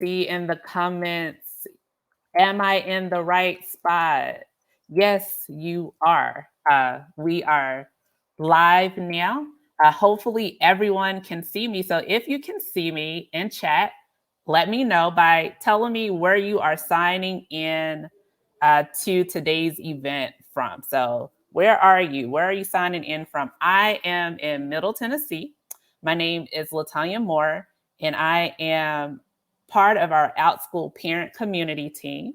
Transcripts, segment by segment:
see in the comments, am I in the right spot? Yes, you are. We are live now. Hopefully, everyone can see me. So, if you can see me in chat, let me know by telling me where you are signing in to today's event from. So, where are you? Where are you signing in from? I am in Middle Tennessee. My name is Latanya Moore, and I am part of our Outschool parent community team.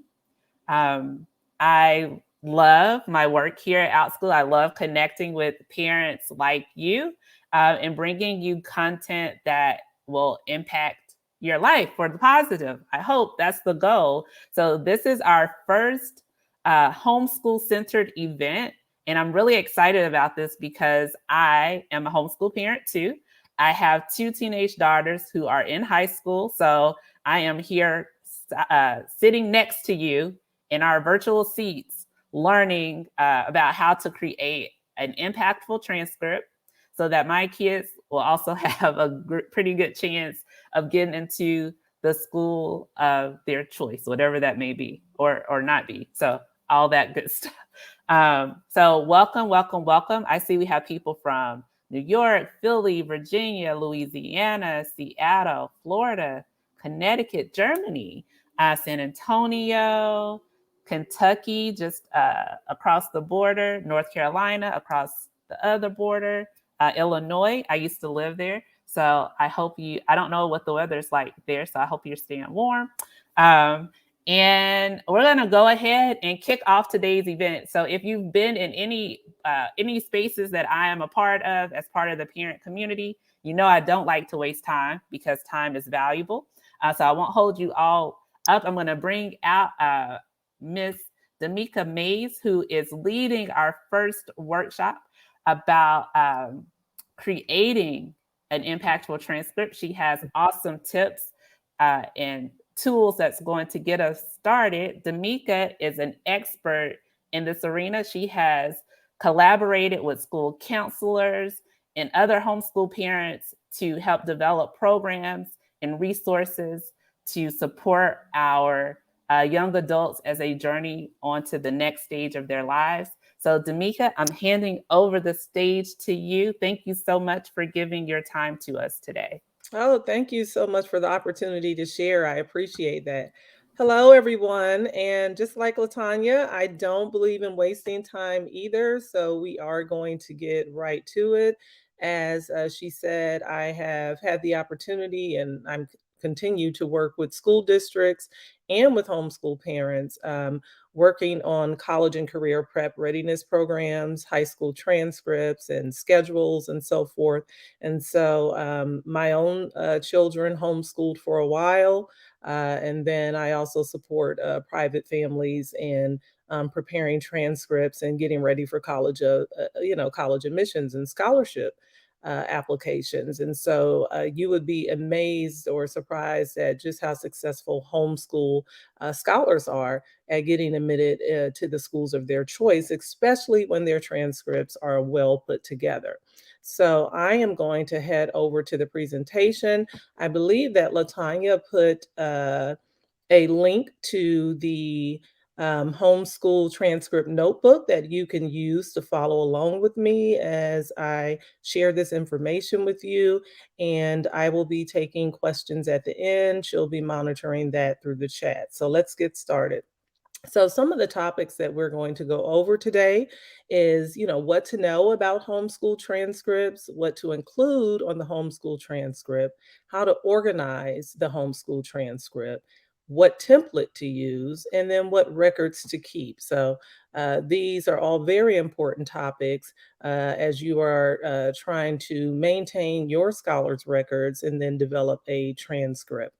I love my work here at Outschool. I love connecting with parents like you and bringing you content that will impact your life for the positive. I hope that's the goal. So, this is our first homeschool centered event. And I'm really excited about this because I am a homeschool parent too. I have two teenage daughters who are in high school. So, I am here sitting next to you in our virtual seats, learning about how to create an impactful transcript so that my kids will also have a pretty good chance of getting into the school of their choice, whatever that may be or not be. So all that good stuff. So welcome, welcome, welcome. I see we have people from New York, Philly, Virginia, Louisiana, Seattle, Florida, Connecticut, Germany, San Antonio, Kentucky, just across the border, North Carolina, across the other border, Illinois. I used to live there. So I hope I don't know what the weather's like there, so I hope you're staying warm. And we're going to go ahead and kick off today's event. So if you've been in any spaces that I am a part of as part of the parent community, you know I don't like to waste time because time is valuable. So I won't hold you all up. I'm going to bring out Miss Damika Mays, who is leading our first workshop about creating an impactful transcript. She has awesome tips and tools that's going to get us started. Damika is an expert in this arena. She has collaborated with school counselors and other homeschool parents to help develop programs and resources to support our young adults as they journey onto the next stage of their lives. So, Damika, I'm handing over the stage to you. Thank you so much for giving your time to us today. Oh, thank you so much for the opportunity to share. I appreciate that. Hello, everyone. And just like Latanya, I don't believe in wasting time either. So we are going to get right to it. As she said, I have had the opportunity and I'm continue to work with school districts and with homeschool parents, working on college and career prep readiness programs, high school transcripts and schedules and so forth. And so my own children homeschooled for a while. And then I also support private families in preparing transcripts and getting ready for college, college admissions and scholarship applications. And so you would be amazed or surprised at just how successful homeschool scholars are at getting admitted to the schools of their choice, especially when their transcripts are well put together. So I am going to head over to the presentation. I believe that Latanya put a link to the homeschool transcript notebook that you can use to follow along with me as I share this information with you. And I will be taking questions at the end. She'll be monitoring that through the chat. So let's get started. So some of the topics that we're going to go over today is, what to know about homeschool transcripts, what to include on the homeschool transcript, how to organize the homeschool transcript, what template to use, and then what records to keep. So these are all very important topics as you are trying to maintain your scholars records and then develop a transcript.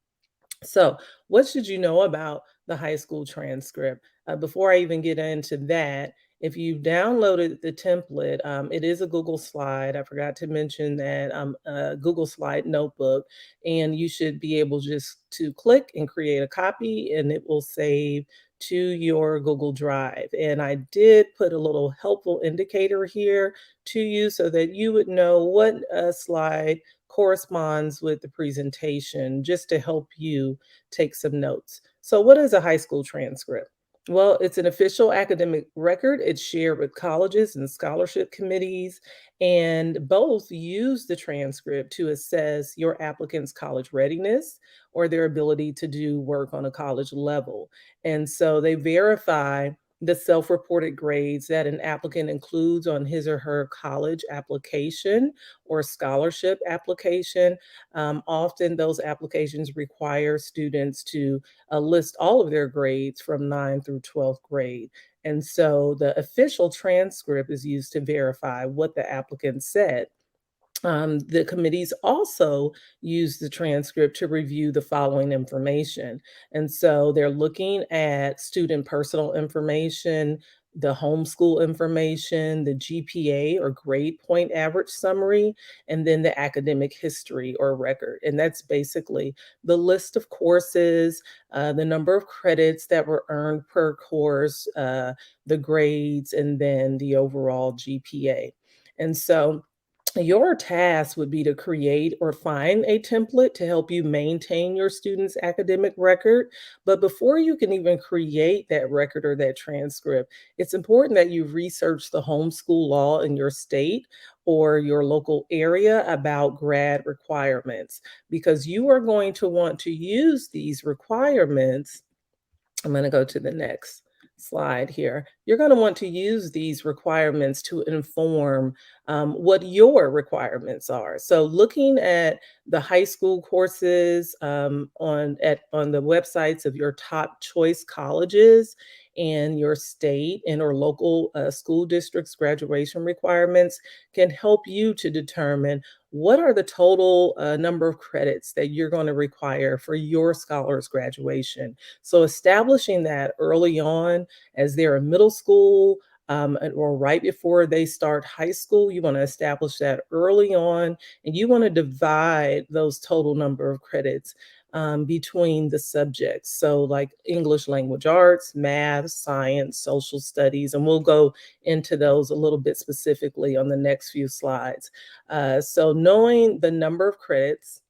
So, what should you know about the high school transcript? Before I even get into that, if you've downloaded the template, it is a Google Slide. I forgot to mention that Google Slide notebook, and you should be able just to click and create a copy, and it will save to your Google Drive. And I did put a little helpful indicator here to you so that you would know what slide corresponds with the presentation just to help you take some notes. So, what is a high school transcript? Well, it's an official academic record. It's shared with colleges and scholarship committees, and both use the transcript to assess your applicant's college readiness or their ability to do work on a college level. And so they verify the self reported grades that an applicant includes on his or her college application or scholarship application. Often, those applications require students to list all of their grades from 9th through 12th grade. And so the official transcript is used to verify what the applicant said. The committees also use the transcript to review the following information. And so they're looking at student personal information, the homeschool information, the GPA or grade point average summary, and then the academic history or record. And that's basically the list of courses, the number of credits that were earned per course, the grades, and then the overall GPA. And so your task would be to create or find a template to help you maintain your student's academic record. But before you can even create that record or that transcript, it's important that you research the homeschool law in your state or your local area about grad requirements, because you are going to want to use these requirements. I'm going to go to the next slide here. You're going to want to use these requirements to inform what your requirements are. So, looking at the high school courses on the websites of your top choice colleges and your state and or local school districts graduation requirements can help you to determine what are the total number of credits that you're going to require for your scholar's graduation. So establishing that early on as they're in middle school, or right before they start high school, you want to establish that early on, and you want to divide those total number of credits between the subjects. So, like English language arts, math, science, social studies, and we'll go into those a little bit specifically on the next few slides. So, knowing the number of credits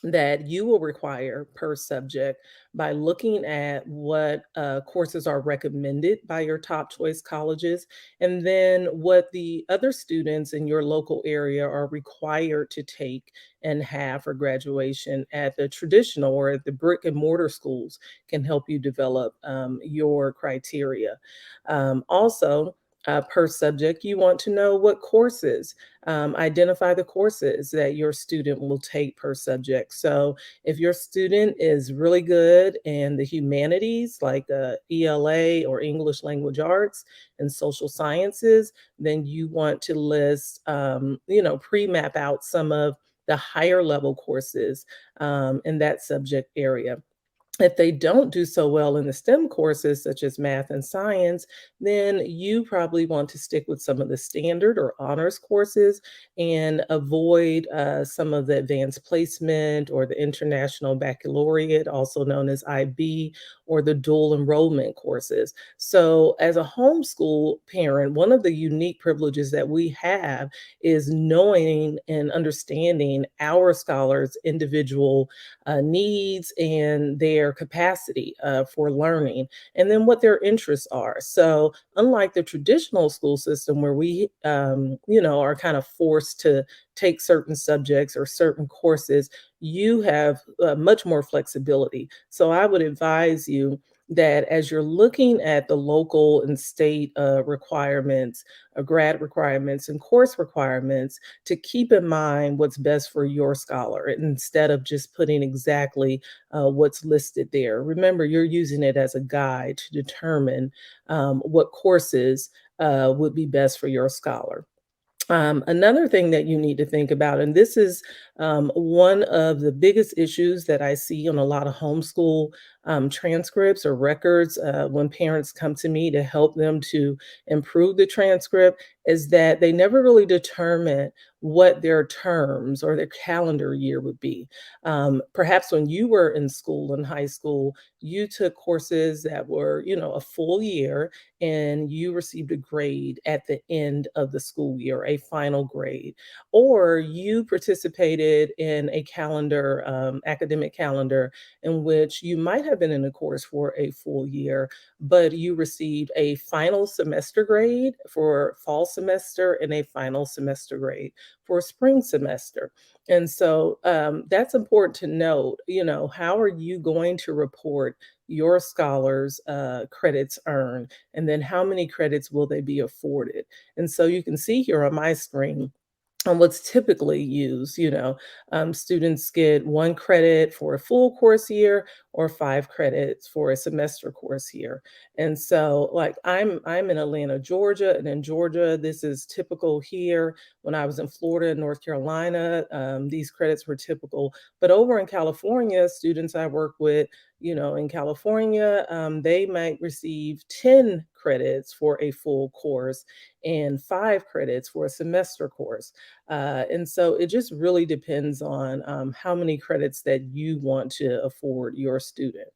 that you will require per subject by looking at what courses are recommended by your top choice colleges, and then what the other students in your local area are required to take and have for graduation at the traditional or at the brick and mortar schools can help you develop your criteria. Also, per subject, you want to know what courses, identify the courses that your student will take per subject. So, if your student is really good in the humanities, like ELA or English language arts and social sciences, then you want to list, pre map out some of the higher level courses in that subject area. If they don't do so well in the STEM courses, such as math and science, then you probably want to stick with some of the standard or honors courses and avoid some of the advanced placement or the international baccalaureate, also known as IB, or the dual enrollment courses. So, as a homeschool parent, one of the unique privileges that we have is knowing and understanding our scholars' individual needs and their capacity for learning, and then what their interests are. So, unlike the traditional school system where we, are kind of forced to take certain subjects or certain courses, you have much more flexibility. So, I would advise you that as you're looking at the local and state requirements, grad requirements, and course requirements, to keep in mind what's best for your scholar instead of just putting exactly what's listed there. Remember, you're using it as a guide to determine what courses would be best for your scholar. Another thing that you need to think about, and this is one of the biggest issues that I see on a lot of homeschool transcripts or records when parents come to me to help them to improve the transcript, is that they never really determine what their terms or their calendar year would be. Perhaps when you were in school, in high school, you took courses that were, a full year, and you received a grade at the end of the school year, a final grade, or you participated situated in a calendar, academic calendar, in which you might have been in a course for a full year, but you received a final semester grade for fall semester and a final semester grade for spring semester. And so that's important to note. How are you going to report your scholars' credits earned, and then how many credits will they be afforded? And so you can see here on my screen what's typically used. Students get 1 credit for a full course year or 5 credits for a semester course year. And so, like, I'm in Atlanta, Georgia, and in Georgia, this is typical here. When I was in Florida and North Carolina, these credits were typical. But over in California, students I work with, in California, they might receive 10 credits for a full course and 5 credits for a semester course. And so it just really depends on how many credits that you want to afford your student.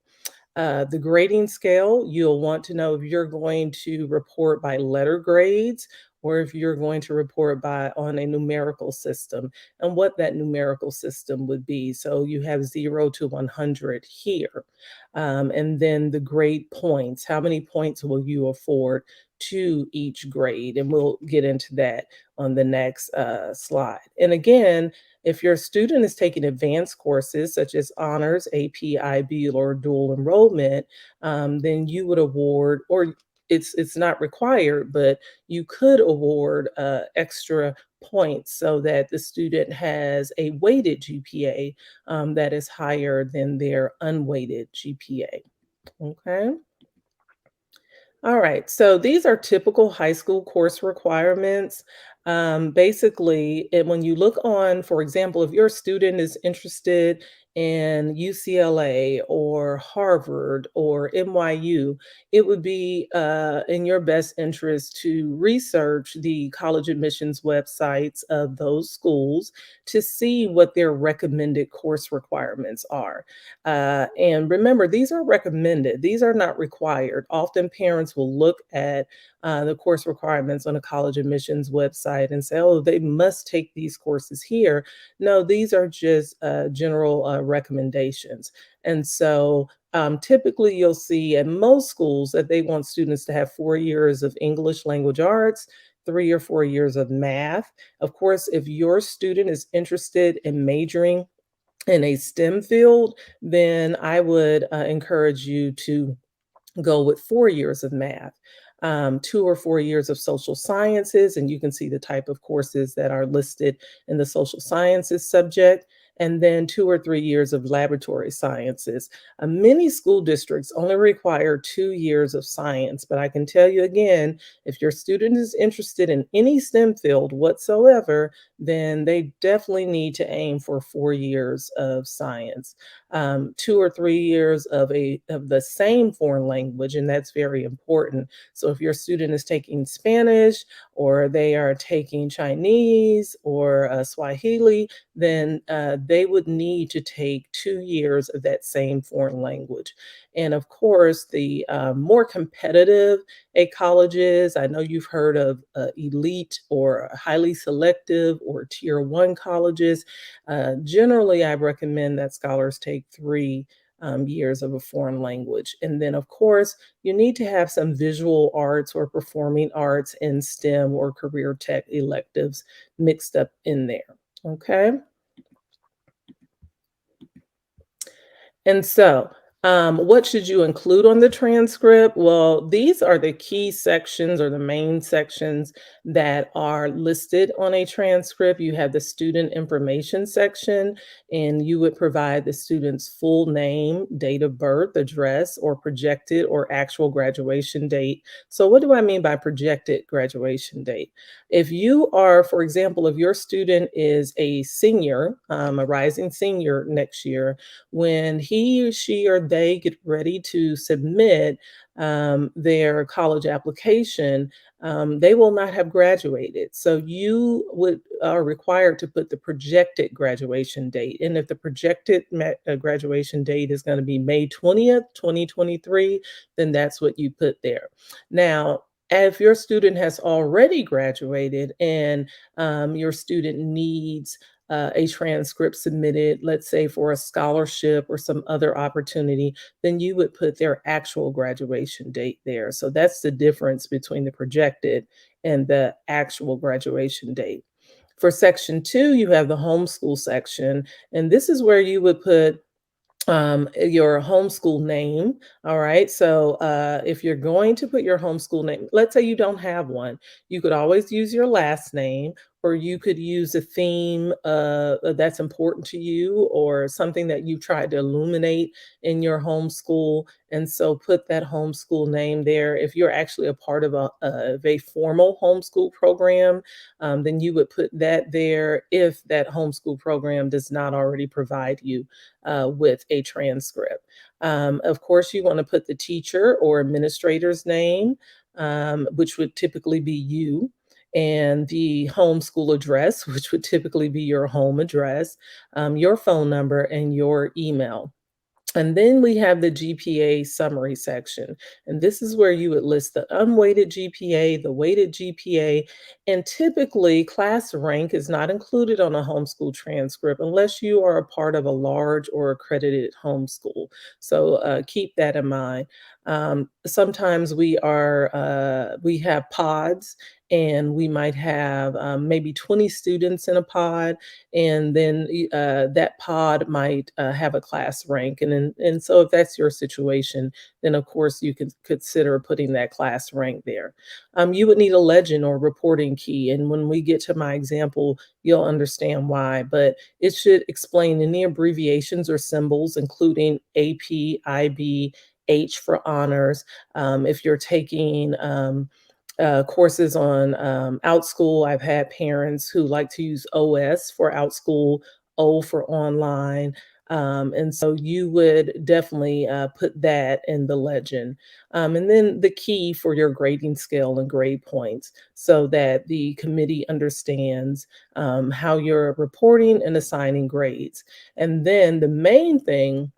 The grading scale, you'll want to know if you're going to report by letter grades or if you're going to report by on a numerical system and what that numerical system would be. So you have 0 to 100 here. And then the grade points, how many points will you afford to each grade? And we'll get into that on the next slide. And again, if your student is taking advanced courses such as honors, AP, IB, or dual enrollment, then you would award, or it's not required, but you could award extra points so that the student has a weighted GPA that is higher than their unweighted GPA. Okay. All right, so these are typical high school course requirements. Basically, when you look on, for example, if your student is interested in UCLA or Harvard or NYU, it would be in your best interest to research the college admissions websites of those schools to see what their recommended course requirements are. And remember, these are recommended, these are not required. Often parents will look at the course requirements on a college admissions website and say, oh, they must take these courses here. No, these are just general recommendations. And so typically you'll see at most schools that they want students to have 4 years of English language arts, 3 or 4 years of math. Of course, if your student is interested in majoring in a STEM field, then I would encourage you to go with 4 years of math, 2 or 4 years of social sciences, and you can see the type of courses that are listed in the social sciences subject, and then 2 or 3 years of laboratory sciences. Many school districts only require 2 years of science, but I can tell you again, if your student is interested in any STEM field whatsoever, then they definitely need to aim for 4 years of science. 2 or 3 years of the same foreign language, and that's very important. So if your student is taking Spanish or they are taking Chinese or Swahili, then they would need to take 2 years of that same foreign language. And of course, the more competitive a college is, I know you've heard of elite or highly selective or tier 1 colleges. Generally, I recommend that scholars take 3 years of a foreign language. And then, of course, you need to have some visual arts or performing arts in STEM or career tech electives mixed up in there. Okay. And so, what should you include on the transcript? Well, these are the key sections or the main sections that are listed on a transcript. You have the student information section, and you would provide the student's full name, date of birth, address, or projected or actual graduation date. So, what do I mean by projected graduation date? If you are, for example, if your student is a senior, a rising senior next year, when he, she, or they get ready to submit their college application, they will not have graduated. So you are required to put the projected graduation date. And if the projected graduation date is going to be May 20th, 2023, then that's what you put there. Now, if your student has already graduated and your student needs a transcript submitted, let's say for a scholarship or some other opportunity, then you would put their actual graduation date there. So that's the difference between the projected and the actual graduation date. For section 2, you have the homeschool section, and this is where you would put your homeschool name. All right. So if you're going to put your homeschool name, let's say you don't have one, you could always use your last name, or you could use a theme that's important to you, or something that you tried to illuminate in your homeschool. And so put that homeschool name there. If you're actually a part of a formal homeschool program, then you would put that there if that homeschool program does not already provide you with a transcript. Of course, you want to put the teacher or administrator's name, which would typically be you, and the homeschool address, which would typically be your home address, your phone number, and your email. And then we have the GPA summary section. And this is where you would list the unweighted GPA, the weighted GPA, and typically class rank is not included on a homeschool transcript unless you are a part of a large or accredited homeschool. So keep that in mind. Sometimes we have pods, and we might have maybe 20 students in a pod, and then that pod might have a class rank. And so if that's your situation, then of course you can consider putting that class rank there. You would need a legend or reporting key. And when we get to my example, you'll understand why. But it should explain any abbreviations or symbols, including AP, IB, H for honors. If you're taking courses on Outschool, I've had parents who like to use OS for Outschool, O for online. And so you would definitely put that in the legend. And then the key for your grading scale and grade points, so that the committee understands how you're reporting and assigning grades. And then the main thing,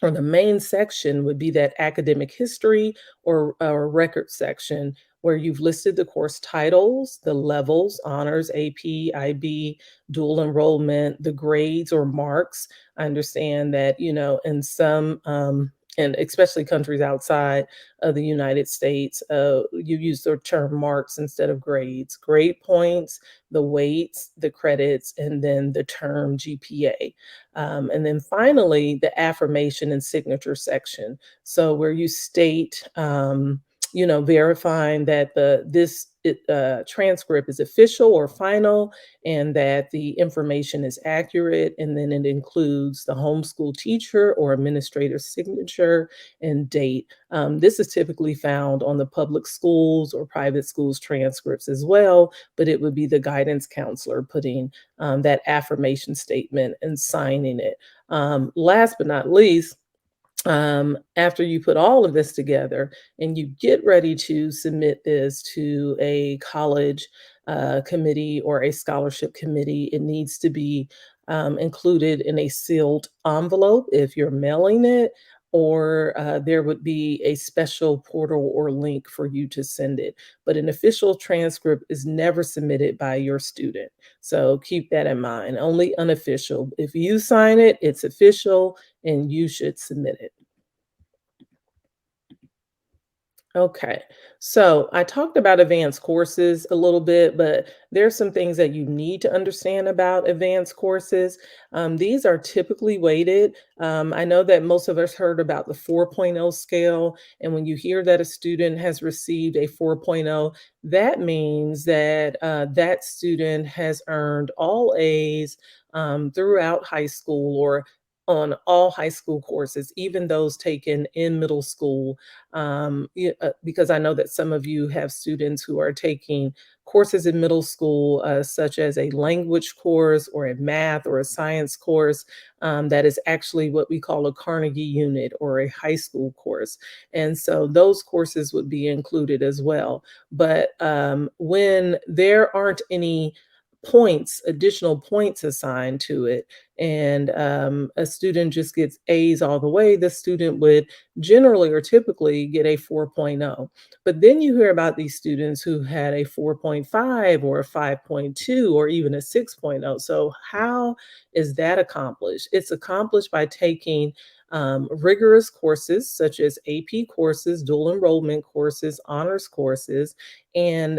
or the main section, would be that academic history or record section, where you've listed the course titles, the levels, honors, AP, IB, dual enrollment, the grades or marks. I understand that, in some, and especially countries outside of the United States, you use the term marks instead of grades. Grade points, the weights, the credits, and then the term GPA. And then finally, the affirmation and signature section. So where you state, verifying that this transcript is official or final, and that the information is accurate. And then it includes the homeschool teacher or administrator's signature and date. This is typically found on the public schools or private schools transcripts as well, but it would be the guidance counselor putting that affirmation statement and signing it. Last but not least, after you put all of this together and you get ready to submit this to a college committee or a scholarship committee, it needs to be included in a sealed envelope if you're mailing it, or there would be a special portal or link for you to send it. But an official transcript is never submitted by your student. So keep that in mind. Only unofficial. If you sign it, it's official and you should submit it. Okay, so I talked about advanced courses a little bit, but there's some things that you need to understand about advanced courses. These are typically weighted. I know that most of us heard about the 4.0 scale, and when you hear that a student has received a 4.0, that means that that student has earned all A's throughout high school, or on all high school courses, even those taken in middle school. Because I know that some of you have students who are taking courses in middle school, such as a language course or a math or a science course, that is actually what we call a Carnegie unit or a high school course. And so those courses would be included as well. But when there aren't any additional points assigned to it, and a student just gets A's all the way, the student would generally or typically get a 4.0. But then you hear about these students who had a 4.5 or a 5.2 or even a 6.0. So, how is that accomplished? It's accomplished by taking rigorous courses such as AP courses, dual enrollment courses, honors courses, and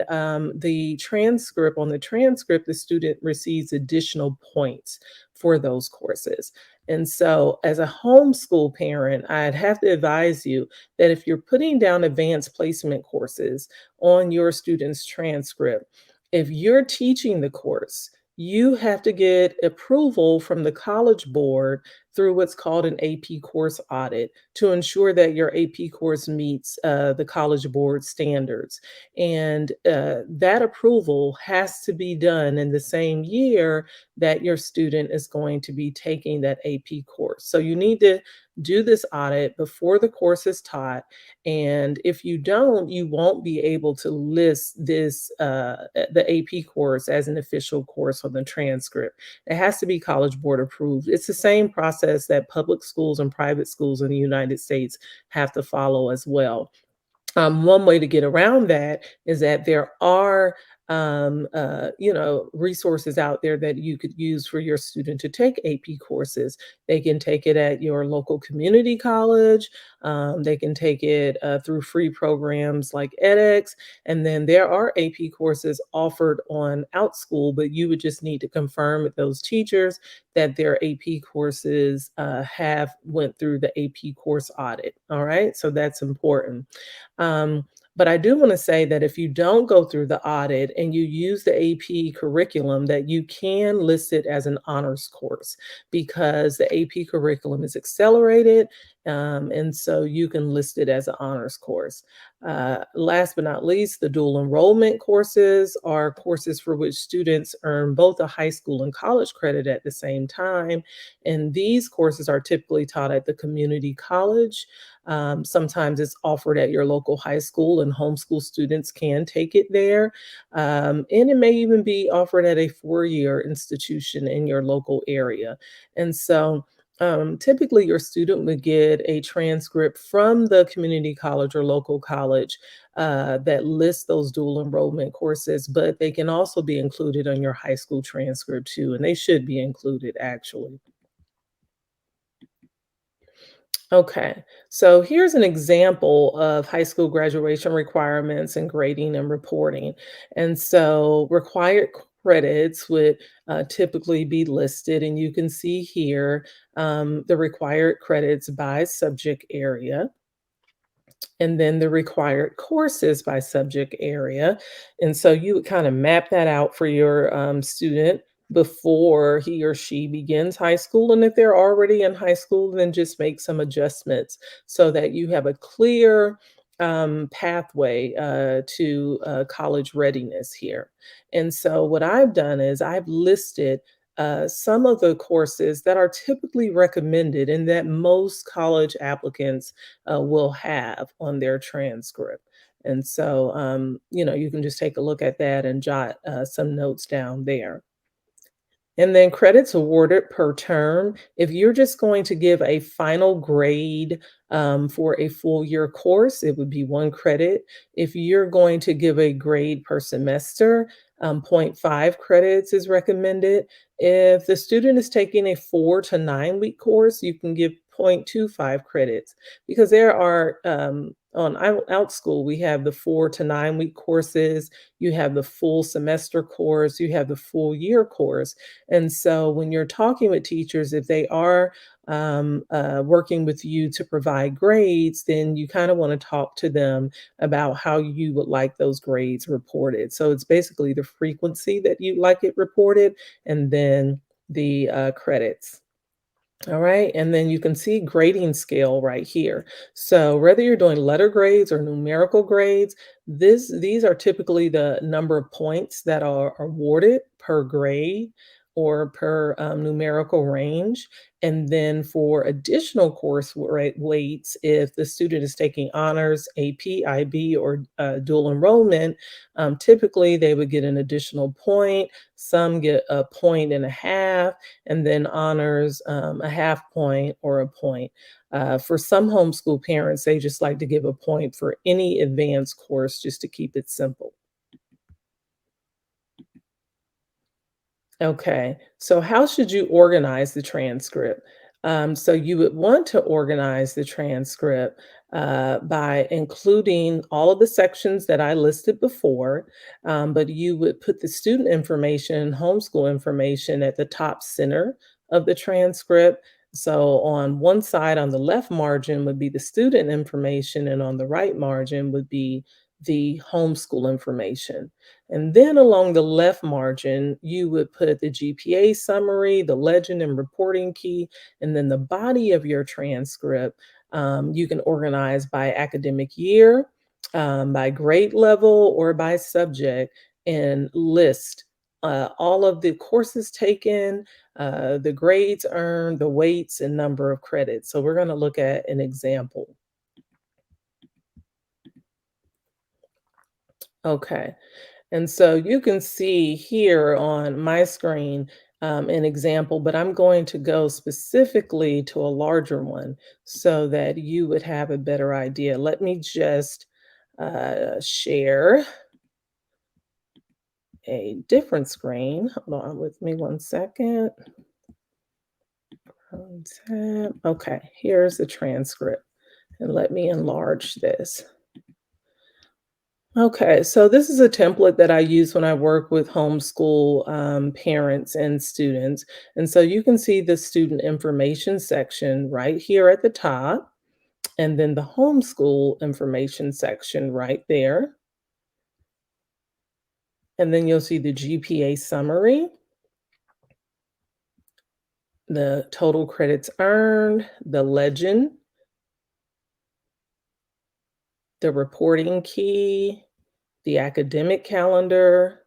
the transcript on the transcript, the student receives additional points for those courses. And so, as a homeschool parent, I'd have to advise you that if you're putting down advanced placement courses on your student's transcript, if you're teaching the course, you have to get approval from the College Board through what's called an AP course audit to ensure that your AP course meets the College Board standards. And that approval has to be done in the same year that your student is going to be taking that AP course. So you need to do this audit before the course is taught. And if you don't, you won't be able to list the AP course as an official course on the transcript. It has to be College Board approved. It's the same process that public schools and private schools in the United States have to follow as well. One way to get around that is that there are, resources out there that you could use for your student to take AP courses. They can take it at your local community college. They can take it through free programs like edX. And then there are AP courses offered on Outschool, but you would just need to confirm with those teachers that their AP courses have went through the AP course audit. All right, so that's important. Um, but I do want to say that if you don't go through the audit and you use the AP curriculum, that you can list it as an honors course because the AP curriculum is accelerated. And so you can list it as an honors course. Last but not least, the dual enrollment courses are courses for which students earn both a high school and college credit at the same time. And these courses are typically taught at the community college. Sometimes it's offered at your local high school, and homeschool students can take it there. And it may even be offered at a four-year institution in your local area. And so, typically, your student would get a transcript from the community college or local college that lists those dual enrollment courses, but they can also be included on your high school transcript too, and they should be included actually. Okay, so here's an example of high school graduation requirements and grading and reporting. And so required credits would typically be listed, and you can see here the required credits by subject area and then the required courses by subject area. And so you would kind of map that out for your student before he or she begins high school. And if they're already in high school, then just make some adjustments so that you have a clear pathway to college readiness here. And so what I've done is I've listed some of the courses that are typically recommended and that most college applicants will have on their transcript. And so, you can just take a look at that and jot some notes down there. And then credits awarded per term. If you're just going to give a final grade for a full year course, it would be 1 credit. If you're going to give a grade per semester, zero point 0.5 credits is recommended. If the student is taking a 4 to 9 week course, you can give 0.25 credits because there are on Outschool, we have the 4 to 9 week courses, you have the full semester course, you have the full year course. And so when you're talking with teachers, if they are working with you to provide grades, then you kind of want to talk to them about how you would like those grades reported. So it's basically the frequency that you like it reported and then the credits. All right, and then you can see grading scale right here. So whether you're doing letter grades or numerical grades, these are typically the number of points that are awarded per grade. or per numerical range. And then for additional course weights, if the student is taking honors, AP, IB, or dual enrollment, typically they would get an additional point. Some get a point and a half, and then honors a half point or a point. For some homeschool parents, they just like to give a point for any advanced course just to keep it simple. Okay, so how should you organize the transcript? So you would want to organize the transcript by including all of the sections that I listed before, but you would put the student information, homeschool information at the top center of the transcript. So on one side, on the left margin, would be the student information, and on the right margin would be the homeschool information. And then along the left margin, you would put the GPA summary, the legend and reporting key, and then the body of your transcript. You can organize by academic year, by grade level, or by subject, and list all of the courses taken, the grades earned, the weights, and number of credits. So we're going to look at an example. Okay. And so you can see here on my screen an example, but I'm going to go specifically to a larger one so that you would have a better idea. Let me just share a different screen. Hold on with me one second. Okay, here's the transcript. And let me enlarge this. Okay, so this is a template that I use when I work with homeschool parents and students. And so you can see the student information section right here at the top, and then the homeschool information section right there. And then you'll see the GPA summary, the total credits earned, the legend, the reporting key, the academic calendar,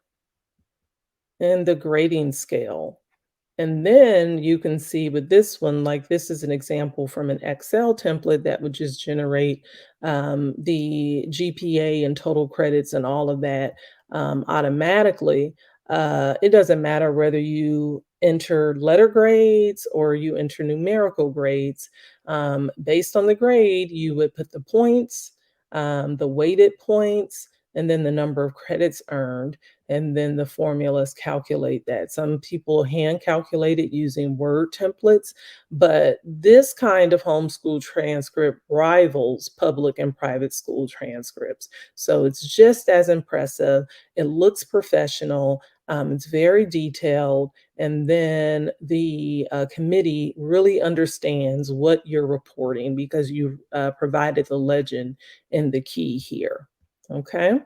and the grading scale. And then you can see with this one, like this is an example from an Excel template that would just generate the GPA and total credits and all of that automatically. It doesn't matter whether you enter letter grades or you enter numerical grades. Based on the grade, you would put the points, the weighted points, and then the number of credits earned, and then the formulas calculate that. Some people hand calculate it using Word templates, but this kind of homeschool transcript rivals public and private school transcripts. So it's just as impressive. It looks professional. It's very detailed. And then the committee really understands what you're reporting because you provided the legend and the key here. Okay.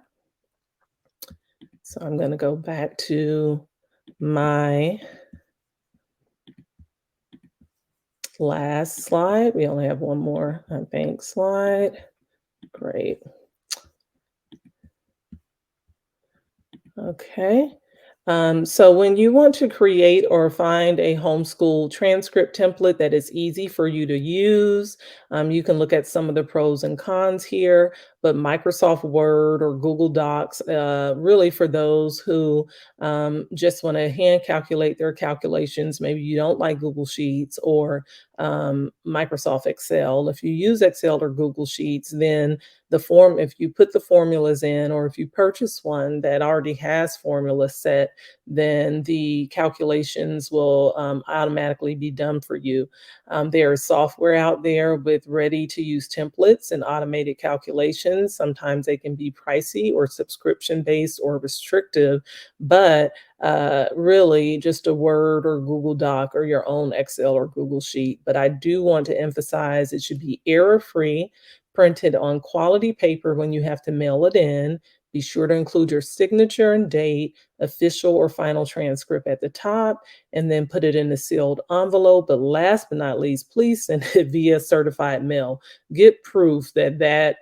So I'm going to go back to my last slide. We only have one more, I think, slide. Great. Okay. So when you want to create or find a homeschool transcript template that is easy for you to use, you can look at some of the pros and cons here, but Microsoft Word or Google Docs, really for those who just want to hand calculate their calculations. Maybe you don't like Google Sheets or Microsoft Excel. If you use Excel or Google Sheets, then if you put the formulas in, or if you purchase one that already has formulas set, then the calculations will automatically be done for you. There is software out there with ready to use templates and automated calculations. Sometimes they can be pricey or subscription based or restrictive, but really just a Word or Google Doc or your own Excel or Google Sheet. But I do want to emphasize it should be error free, printed on quality paper when you have to mail it in. Be sure to include your signature and date, official or final transcript at the top, and then put it in a sealed envelope. But last but not least, please send it via certified mail. Get proof that that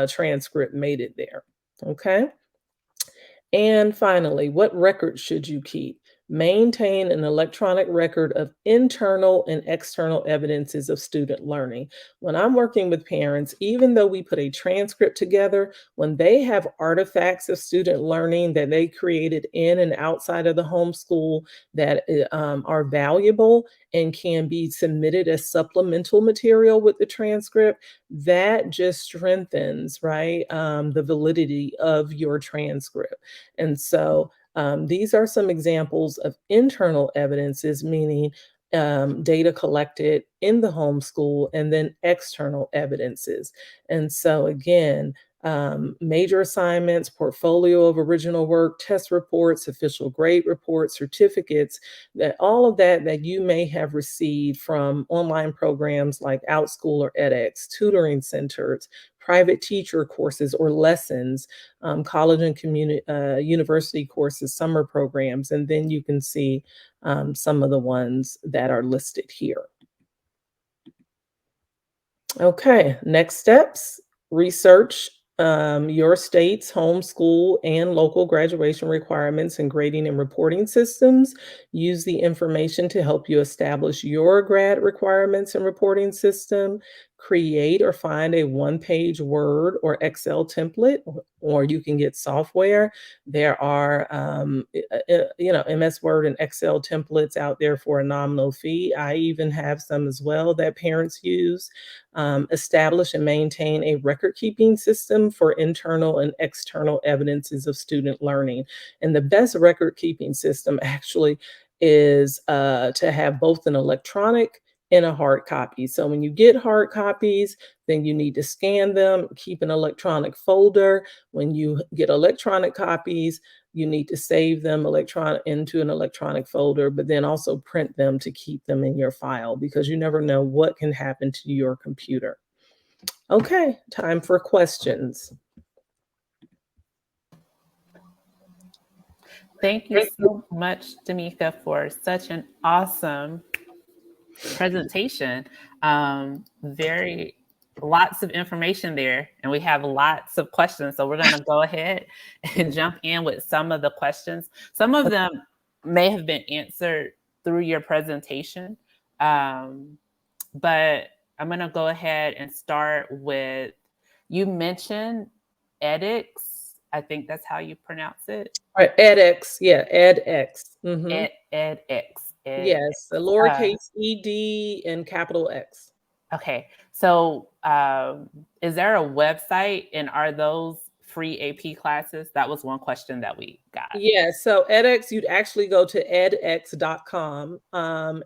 transcript made it there. Okay. And finally, what records should you keep? Maintain an electronic record of internal and external evidences of student learning. When I'm working with parents, even though we put a transcript together, when they have artifacts of student learning that they created in and outside of the homeschool that are valuable and can be submitted as supplemental material with the transcript, that just strengthens, right, the validity of your transcript. And so these are some examples of internal evidences, meaning data collected in the homeschool, and then external evidences. And so, again, major assignments, portfolio of original work, test reports, official grade reports, certificates, that all of that you may have received from online programs like Outschool or edX, tutoring centers, private teacher courses or lessons, college and community university courses, summer programs, and then you can see some of the ones that are listed here. Okay, next steps. Research your state's homeschool and local graduation requirements and grading and reporting systems. Use the information to help you establish your grad requirements and reporting system. Create or find a one-page Word or Excel template, or you can get software. There are, MS Word and Excel templates out there for a nominal fee. I even have some as well that parents use. Establish and maintain a record keeping system for internal and external evidences of student learning. And the best record keeping system actually is to have both an electronic and a hard copy. So when you get hard copies, then you need to scan them, keep an electronic folder. When you get electronic copies, you need to save them into an electronic folder, but then also print them to keep them in your file, because you never know what can happen to your computer. Okay, time for questions. Thank you so much, Damika, for such an awesome presentation. Lots of information there, and we have lots of questions. So we're going to go ahead and jump in with some of the questions. Some of them may have been answered through your presentation, but I'm going to go ahead and start with, you mentioned edX. I think that's how you pronounce it. Right, edX, yeah, edX. edX. Yes, the lowercase ed and capital X. Okay, so is there a website, and are those free AP classes? That was one question that we got. Yeah, so edX, you'd actually go to edx.com.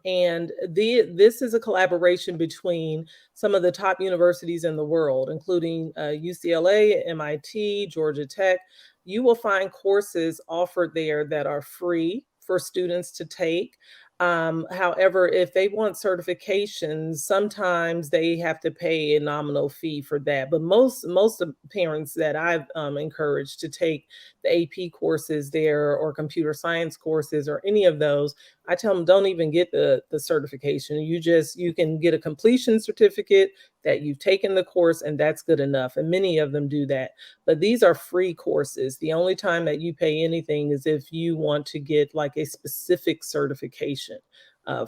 And this is a collaboration between some of the top universities in the world, including UCLA, MIT, Georgia Tech. You will find courses offered there that are free for students to take. However, if they want certifications, sometimes they have to pay a nominal fee for that. But most of parents that I've encouraged to take the AP courses there, or computer science courses, or any of those, I tell them don't even get the certification. You can get a completion certificate that you've taken the course, and that's good enough. And many of them do that. But these are free courses. The only time that you pay anything is if you want to get like a specific certification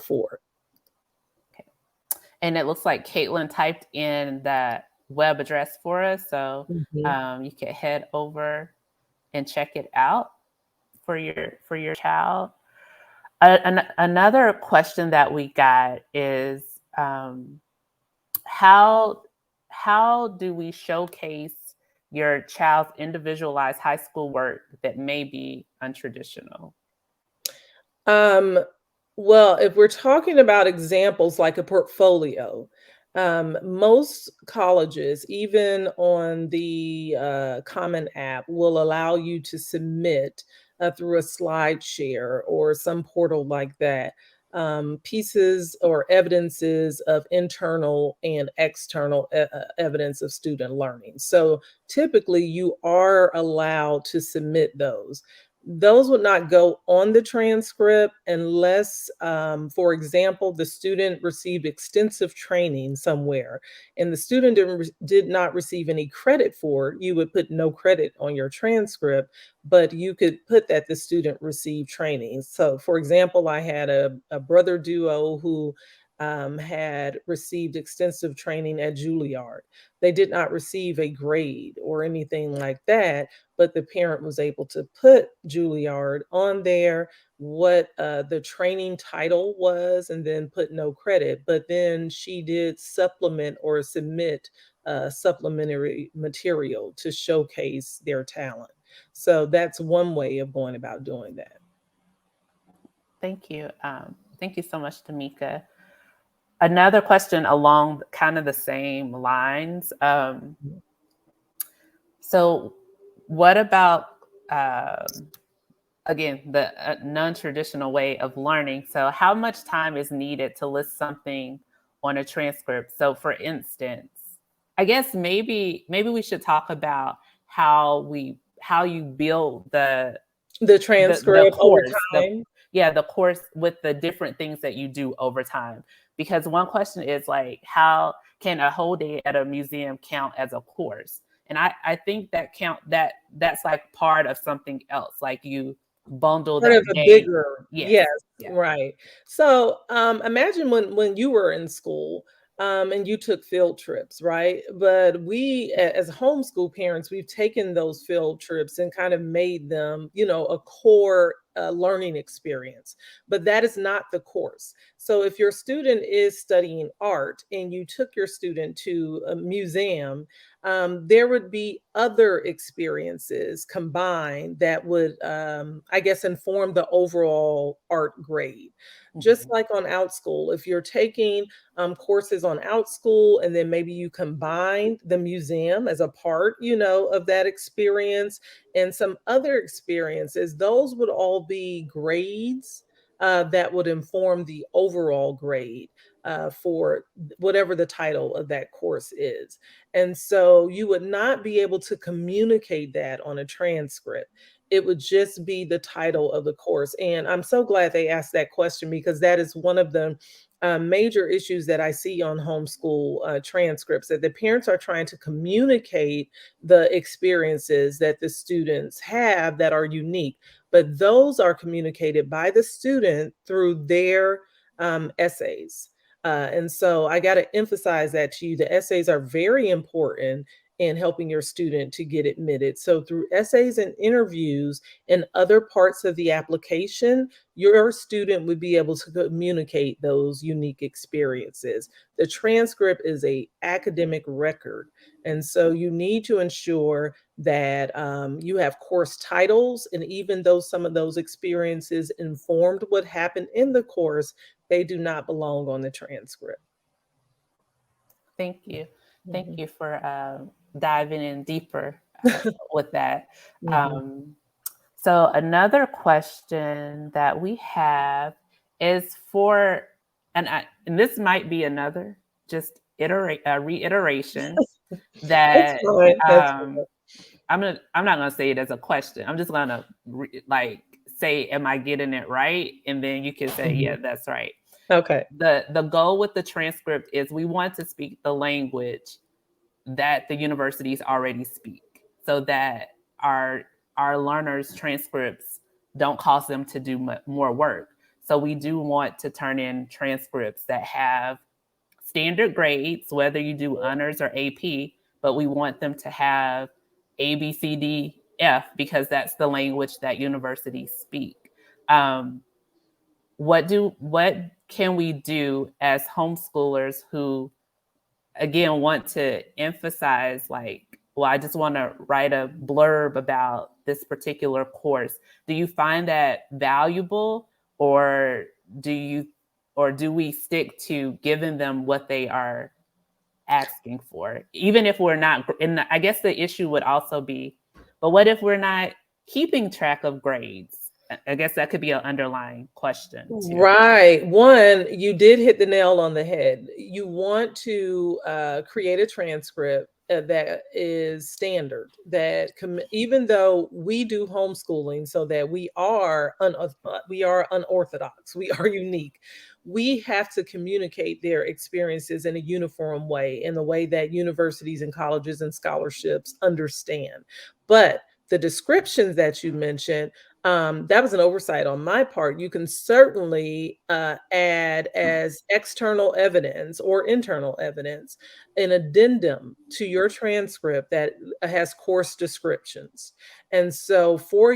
for it. Okay. And it looks like Caitlin typed in that web address for us. So you can head over and check it out for your child. Another question that we got is, how do we showcase your child's individualized high school work that may be untraditional? Well, if we're talking about examples like a portfolio, most colleges, even on the Common App, will allow you to submit through a slide share or some portal like that, pieces or evidences of internal and external evidence of student learning. So typically you are allowed to submit those. those would not go on the transcript unless, for example, the student received extensive training somewhere and the student did not receive any credit for it. You would put no credit on your transcript, but you could put that the student received training. So, for example, I had a brother duo who had received extensive training at Juilliard. They did not receive a grade or anything like that, but the parent was able to put Juilliard on there, what the training title was, and then put no credit. But then she did supplement or submit supplementary material to showcase their talent. So that's one way of going about doing that. Thank you. Thank you so much, Damika. Another question along kind of the same lines. So what about, again, the non-traditional way of learning? So how much time is needed to list something on a transcript? So for instance, I guess maybe we should talk about how you build the transcript over course, time. the course with the different things that you do over time. Because one question is like, how can a whole day at a museum count as a course? And I think that's like part of something else. Like you bundle Part that of a day. bigger, Yes. yes, Yeah. right. So, imagine when you were in school, and you took field trips, right? But we, as homeschool parents, we've taken those field trips and kind of made them, a core learning experience. But that is not the course. So, if your student is studying art and you took your student to a museum, there would be other experiences combined that would, I guess, inform the overall art grade. Just Mhm. like on Outschool, if you're taking courses on Outschool and then maybe you combine the museum as a part, of that experience and some other experiences, those would all be grades that would inform the overall grade for whatever the title of that course is. And so you would not be able to communicate that on a transcript. It would just be the title of the course. And I'm so glad they asked that question because that is one of the major issues that I see on homeschool transcripts, that the parents are trying to communicate the experiences that the students have that are unique, but those are communicated by the student through their essays. And so I got to emphasize that to you. The essays are very important in helping your student to get admitted. So through essays and interviews and other parts of the application, your student would be able to communicate those unique experiences. The transcript is a academic record. And so you need to ensure that you have course titles, and even though some of those experiences informed what happened in the course, they do not belong on the transcript. Thank you. Thank Mhm. you for diving in deeper with that. Mhm. Um, so another question that we have is for, and this might be another just reiteration That's that fine. That's um, I'm not gonna say it as a question. I'm just gonna like say, am I getting it right? And then you can say, fine. yeah, that's right. Okay. The goal with the transcript is we want to speak the language that the universities already speak, so that our learners' transcripts don't cause them to do more work. So we do want to turn in transcripts that have standard grades, whether you do honors or AP, but we want them to have A, B, C, D, F, because that's the language that universities speak. Um, what can we do as homeschoolers who, again, want to emphasize, like, well, I just want to write a blurb about this particular course? Do you find that valuable, or do you or do we stick to giving them what they are asking for, even if we're not? And I guess the issue would also be, but what if we're not keeping track of grades? I guess that could be an underlying question too. Right. One, you did hit the nail on the head. You want to create a transcript that is standard, that even though we do homeschooling so that we are unorthodox, we are unique, we have to communicate their experiences in a uniform way, in the way that universities and colleges and scholarships understand. But the descriptions that you mentioned, that was an oversight on my part. You can certainly add as external evidence or internal evidence an addendum to your transcript that has course descriptions. And so for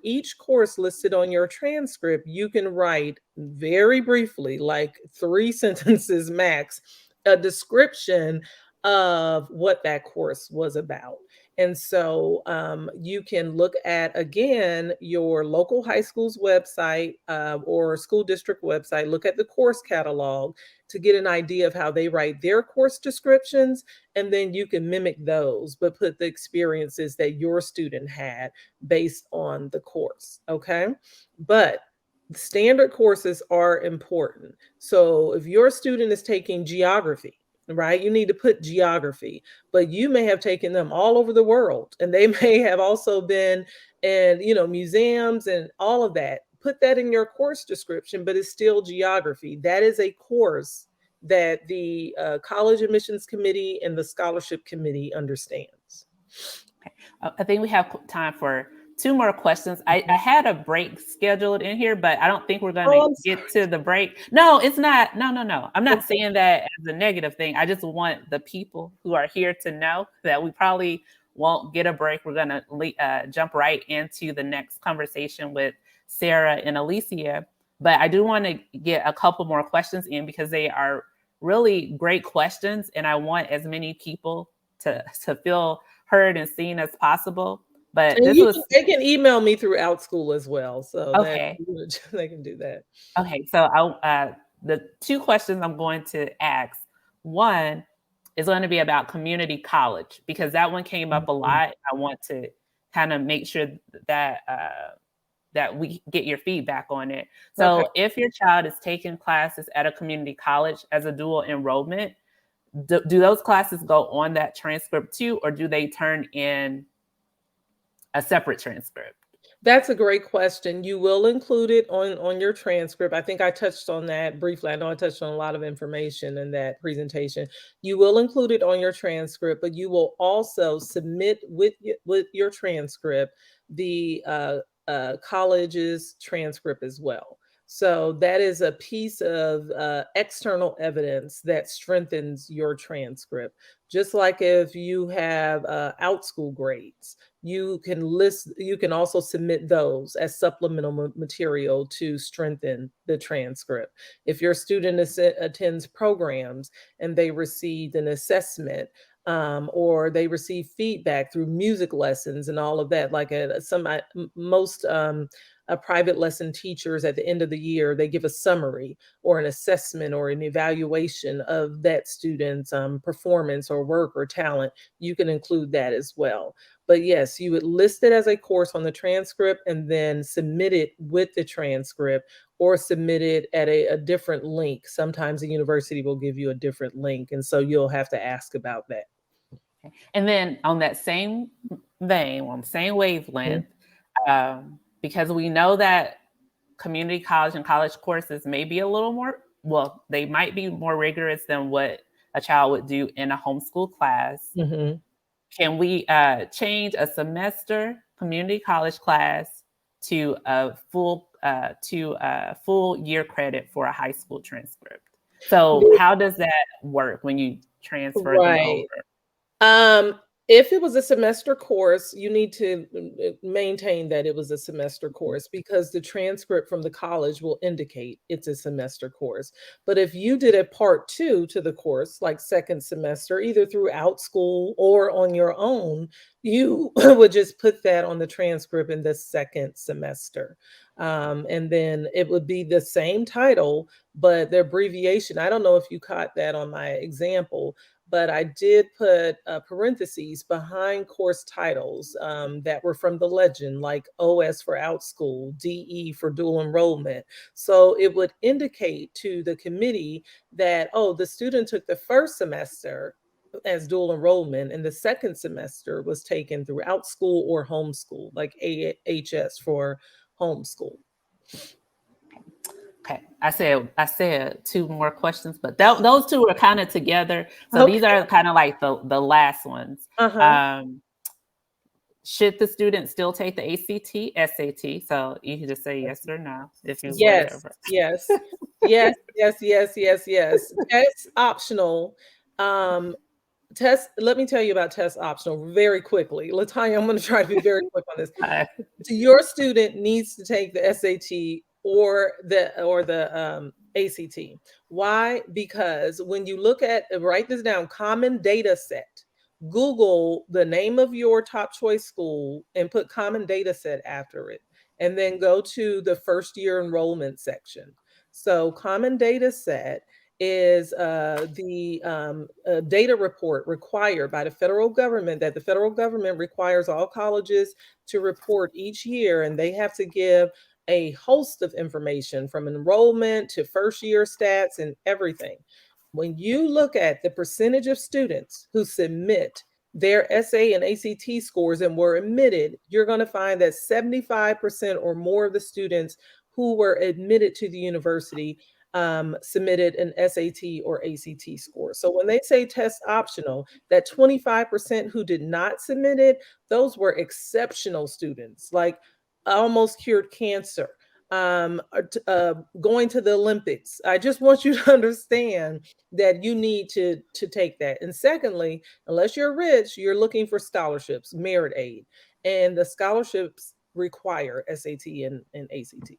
each course listed on your transcript, you can write very briefly, like 3 sentences max, a description of what that course was about. And so you can look at, again, your local high school's website or school district website, look at the course catalog to get an idea of how they write their course descriptions. And then you can mimic those, but put the experiences that your student had based on the course. Okay. But standard courses are important. So if your student is taking geography, right, you need to put geography, but you may have taken them all over the world and they may have also been in, museums and all of that. Put that in your course description, but it's still geography. That is a course that the college admissions committee and the scholarship committee understands. Okay. I think we have time for 2 more questions. I had a break scheduled in here, but I don't think we're going to get to the break. No, it's not. No. I'm not saying that as a negative thing. I just want the people who are here to know that we probably won't get a break. We're going to jump right into the next conversation with Sarah and Alycia. But I do want to get a couple more questions in because they are really great questions. And I want as many people to feel heard and seen as possible. But they can email me through Outschool as well, so okay. They can do that. Okay, so the 2 questions I'm going to ask. One is going to be about community college because that one came up a lot. I want to kind of make sure that that we get your feedback on it. So if your child is taking classes at a community college as a dual enrollment, do those classes go on that transcript too, or do they turn in a separate transcript? That's a great question. You will include it on your transcript. I think I touched on that briefly. I know I touched on a lot of information in that presentation. You will include it on your transcript, but you will also submit with your transcript the college's transcript as well. So that is a piece of external evidence that strengthens your transcript. Just like if you have Outschool grades, you can also submit those as supplemental material to strengthen the transcript. If your student attends programs and they received an assessment, or they receive feedback through music lessons and all of that, like most private lesson teachers at the end of the year, they give a summary or an assessment or an evaluation of that student's performance or work or talent. You can include that as well. But yes, you would list it as a course on the transcript and then submit it with the transcript or submit it at a different link. Sometimes the university will give you a different link. And so you'll have to ask about that. And then on that same vein, on the same wavelength, because we know that community college and college courses may be a little more, well, they might be more rigorous than what a child would do in a homeschool class. Can we change a semester community college class to a full year credit for a high school transcript? So how does that work when you transfer them over? If it was a semester course, you need to maintain that it was a semester course because the transcript from the college will indicate it's a semester course. But if you did a part 2 to the course, like second semester, either through Outschool or on your own, you would just put that on the transcript in the second semester. And then it would be the same title, but the abbreviation, I don't know if you caught that on my example, but I did put parentheses behind course titles that were from the legend, like OS for Outschool, DE for dual enrollment. So it would indicate to the committee that, oh, the student took the first semester, as dual enrollment, and the second semester was taken through Outschool or Homeschool, like AHS for homeschool. Okay, I said two more questions, but those two are kind of together. So Okay. these are kind of like the last ones. Uh-huh. Should the student still take the ACT, SAT? So you can just say yes or no if you Yes, whatever. yes, yes, yes, yes, yes, yes. Test optional. Um, Test. Let me tell you about test optional very quickly. Latanya, I'm going to try to be very quick on this. Your student needs to take the SAT or the ACT. Why? Because when you look at, write this down, common data set. Google the name of your top choice school and put common data set after it, and then go to the first year enrollment section. So common data set is the data report required by the federal government, that the federal government requires all colleges to report each year, and they have to give a host of information from enrollment to first year stats and everything. When you look at the percentage of students who submit their SA and ACT scores and were admitted, you're going to find that 75% or more of the students who were admitted to the university submitted an SAT or ACT score. So when they say test optional, that 25% who did not submit it, those were exceptional students, like almost cured cancer, going to the Olympics. I just want you to understand that you need to take that. And secondly, unless you're rich, you're looking for scholarships, merit aid, and the scholarships require SAT and ACT.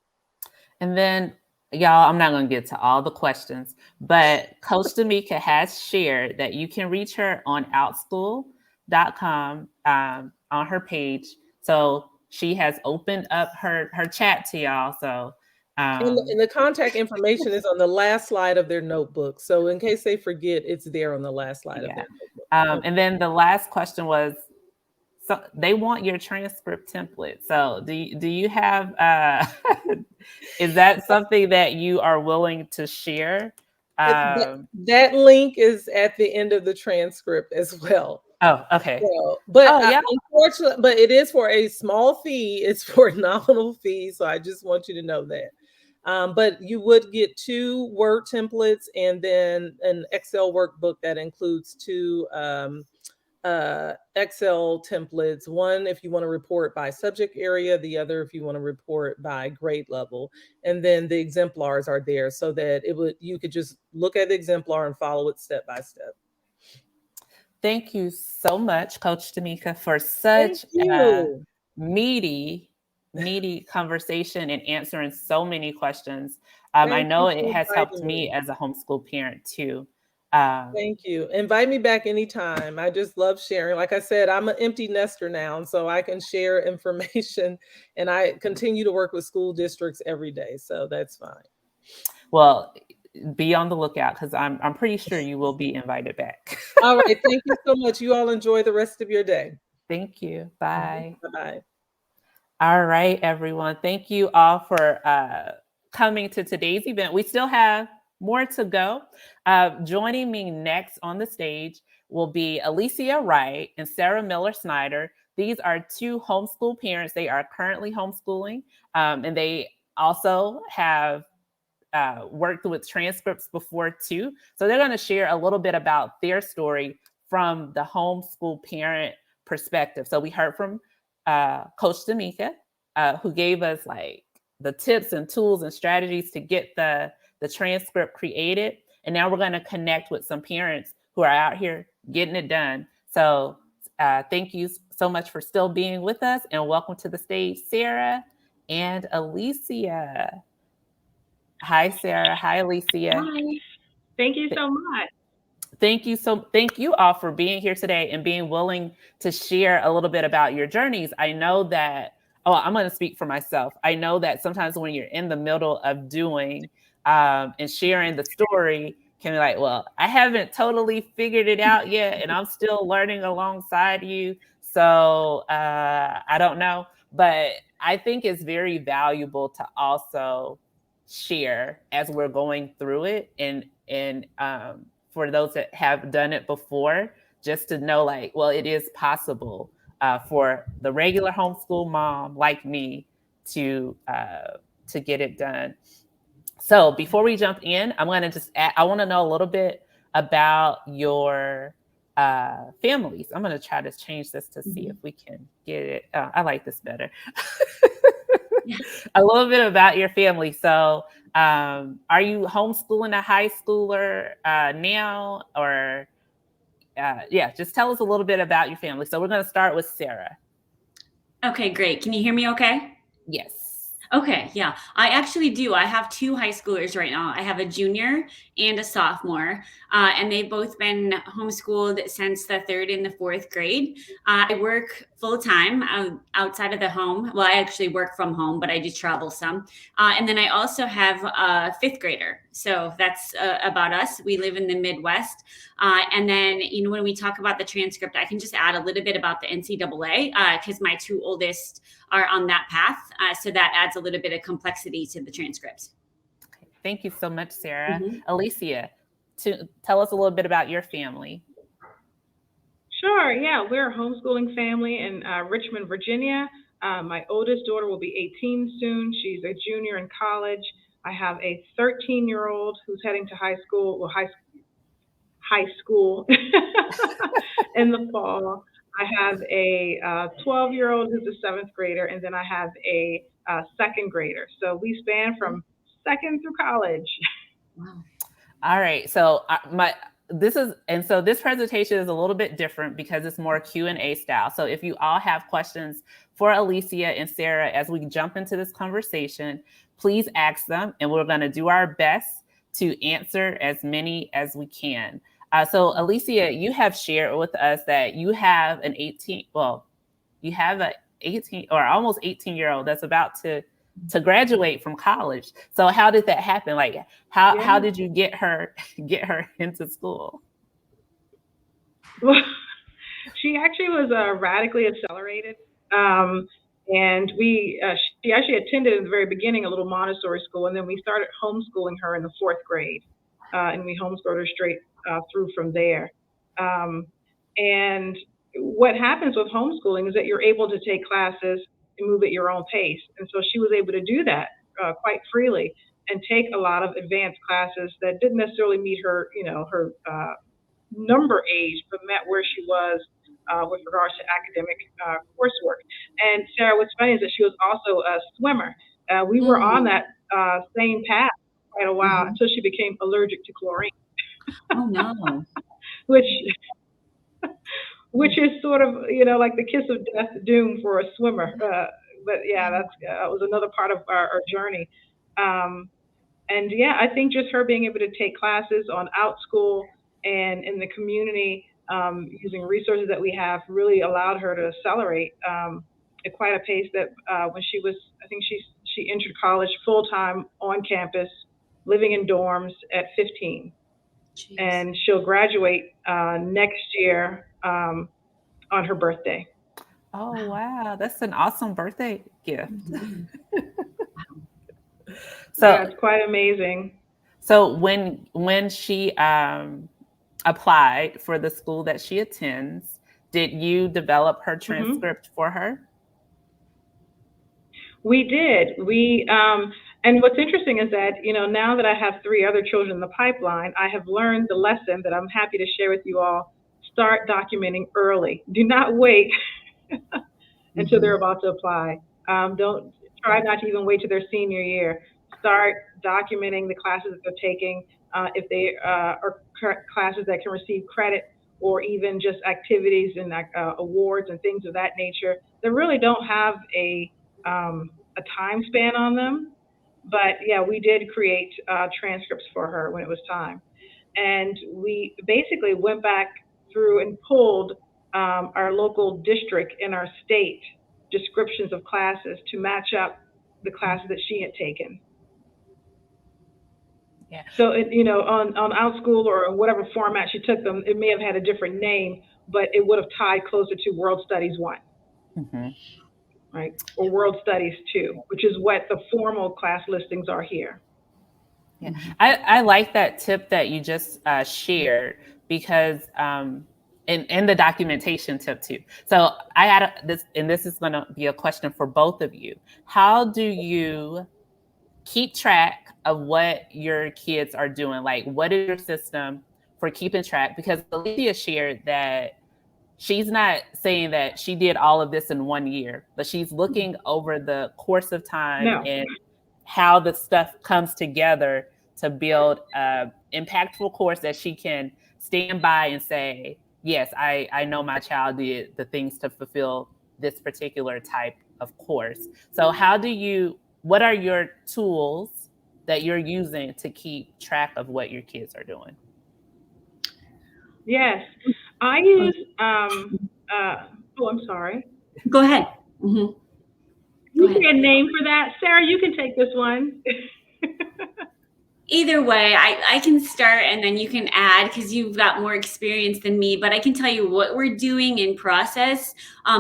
And then, y'all, I'm not going to get to all the questions, but Coach Damika has shared that you can reach her on outschool.com on her page. So she has opened up her chat to y'all. So, and the contact information is on the last slide of their notebook. So in case they forget, it's there on the last slide of yeah. their notebook. And then the last question was, so they want your transcript template. So do you have, is that something that you are willing to share? That link is at the end of the transcript as well. Oh, okay. So, but yeah. unfortunately, but it is for a small fee. It's for a nominal fee. So I just want you to know that. But you would get 2 Word templates and then an Excel workbook that includes 2 Excel templates. One if you want to report by subject area, the other if you want to report by grade level. And then the exemplars are there so that you could just look at the exemplar and follow it step by step. Thank you so much, Coach Damika, for such a meaty conversation and answering so many questions. I know it has helped me as a homeschool parent too. Thank you. Invite me back anytime. I just love sharing. Like I said, I'm an empty nester now, and so I can share information, and I continue to work with school districts every day. So that's fine. Well, be on the lookout because I'm pretty sure you will be invited back. All right. Thank you so much. You all enjoy the rest of your day. Thank you. Bye. Bye-bye. All right, everyone. Thank you all for coming to today's event. We still have more to go. Joining me next on the stage will be Alycia Wright and Sarah Miller Snyder. These are 2 homeschool parents. They are currently homeschooling, and they also have worked with transcripts before too. So they're going to share a little bit about their story from the homeschool parent perspective. So we heard from Coach Damika, who gave us like the tips and tools and strategies to get the transcript created. And now we're going to connect with some parents who are out here getting it done. So thank you so much for still being with us, and welcome to the stage, Sarah and Alycia. Hi, Sarah. Hi, Alycia. Hi. Thank you so much. Thank you all for being here today and being willing to share a little bit about your journeys. I know that, I'm going to speak for myself. I know that sometimes when you're in the middle of doing and sharing the story, can be like, well, I haven't totally figured it out yet, and I'm still learning alongside you. So I don't know, but I think it's very valuable to also share as we're going through it, and for those that have done it before, just to know, like, well, it is possible for the regular homeschool mom like me to get it done. So before we jump in, I'm going to just I want to know a little bit about your families. I'm going to try to change this to see if we can get it. I like this better. A little bit about your family. So are you homeschooling a high schooler now, or just tell us a little bit about your family. So we're going to start with Sarah. Okay, great. Can you hear me okay? Yes. Okay, yeah. I actually do. I have two high schoolers right now. I have a junior and a sophomore, and they've both been homeschooled since the 3rd and the 4th grade. I work full-time outside of the home. Well, I actually work from home, but I do travel some. And then I also have a 5th grader. So that's about us. We live in the Midwest. And then, when we talk about the transcript, I can just add a little bit about the NCAA because my two oldest are on that path. So that adds a little bit of complexity to the transcripts. Okay. Thank you so much, Sarah. Alycia, tell us a little bit about your family. Sure. Yeah, we're a homeschooling family in Richmond, Virginia. My oldest daughter will be 18 soon. She's a junior in college. I have a 13-year-old who's heading to high school in the fall. I have a 12-year-old who's a 7th grader, and then I have a 2nd grader. So we span from 2nd through college. Wow. All right. So this presentation is a little bit different because it's more Q&A style. So if you all have questions for Alycia and Sarah as we jump into this conversation, please ask them, and we're going to do our best to answer as many as we can. So Alycia, you have shared with us that you have an 18 or almost 18-year-old that's about to graduate from college. So how did that happen? Like how did you get her into school? Well, she actually was radically accelerated. And she actually attended in the very beginning a little Montessori school, and then we started homeschooling her in the 4th grade. And we homeschooled her straight through from there. And what happens with homeschooling is that you're able to take classes and move at your own pace. And so she was able to do that quite freely and take a lot of advanced classes that didn't necessarily meet her, her number age, but met where she was with regards to academic coursework. And Sarah, what's funny is that she was also a swimmer. We were on that same path for quite a while until she became allergic to chlorine. Oh no. Which is sort of, like the kiss of death doom for a swimmer. But yeah, that was another part of our journey. And yeah, I think just her being able to take classes on Outschool and in the community, using resources that we have, really allowed her to accelerate at quite a pace that when she was, I think she entered college full-time on campus, living in dorms at 15. Jeez. And she'll graduate next year on her birthday. Oh, wow. That's an awesome birthday gift. So yeah, it's quite amazing. So when she applied for the school that she attends, did you develop her transcript for her? We did. And what's interesting is that, now that I have 3 other children in the pipeline, I have learned the lesson that I'm happy to share with you all. Start documenting early. Do not wait until they're about to apply. Don't try not to even wait to their senior year. Start documenting the classes that they're taking. If they are classes that can receive credit, or even just activities and awards and things of that nature that really don't have a time span on them. But yeah, we did create transcripts for her when it was time. And we basically went back through and pulled our local district and our state descriptions of classes to match up the classes that she had taken. Yeah. So, on Outschool or whatever format she took them, it may have had a different name, but it would have tied closer to World Studies 1. Right? Or World Studies 2, which is what the formal class listings are here. Yeah, I like that tip that you just shared, because and the documentation tip too. So I had this, and this is going to be a question for both of you. How do you keep track of what your kids are doing? Like, what is your system for keeping track? Because Alycia shared that she's not saying that she did all of this in 1 year, but she's looking over the course of time and how the stuff comes together to build an impactful course that she can stand by and say, yes, I know my child did the things to fulfill this particular type of course. So what are your tools that you're using to keep track of what your kids are doing? Yes, I use, oh, I'm sorry. Go ahead. Mm-hmm. You say a name for that? Sarah, you can take this one. Either way, I can start and then you can add because you've got more experience than me, but I can tell you what we're doing in process.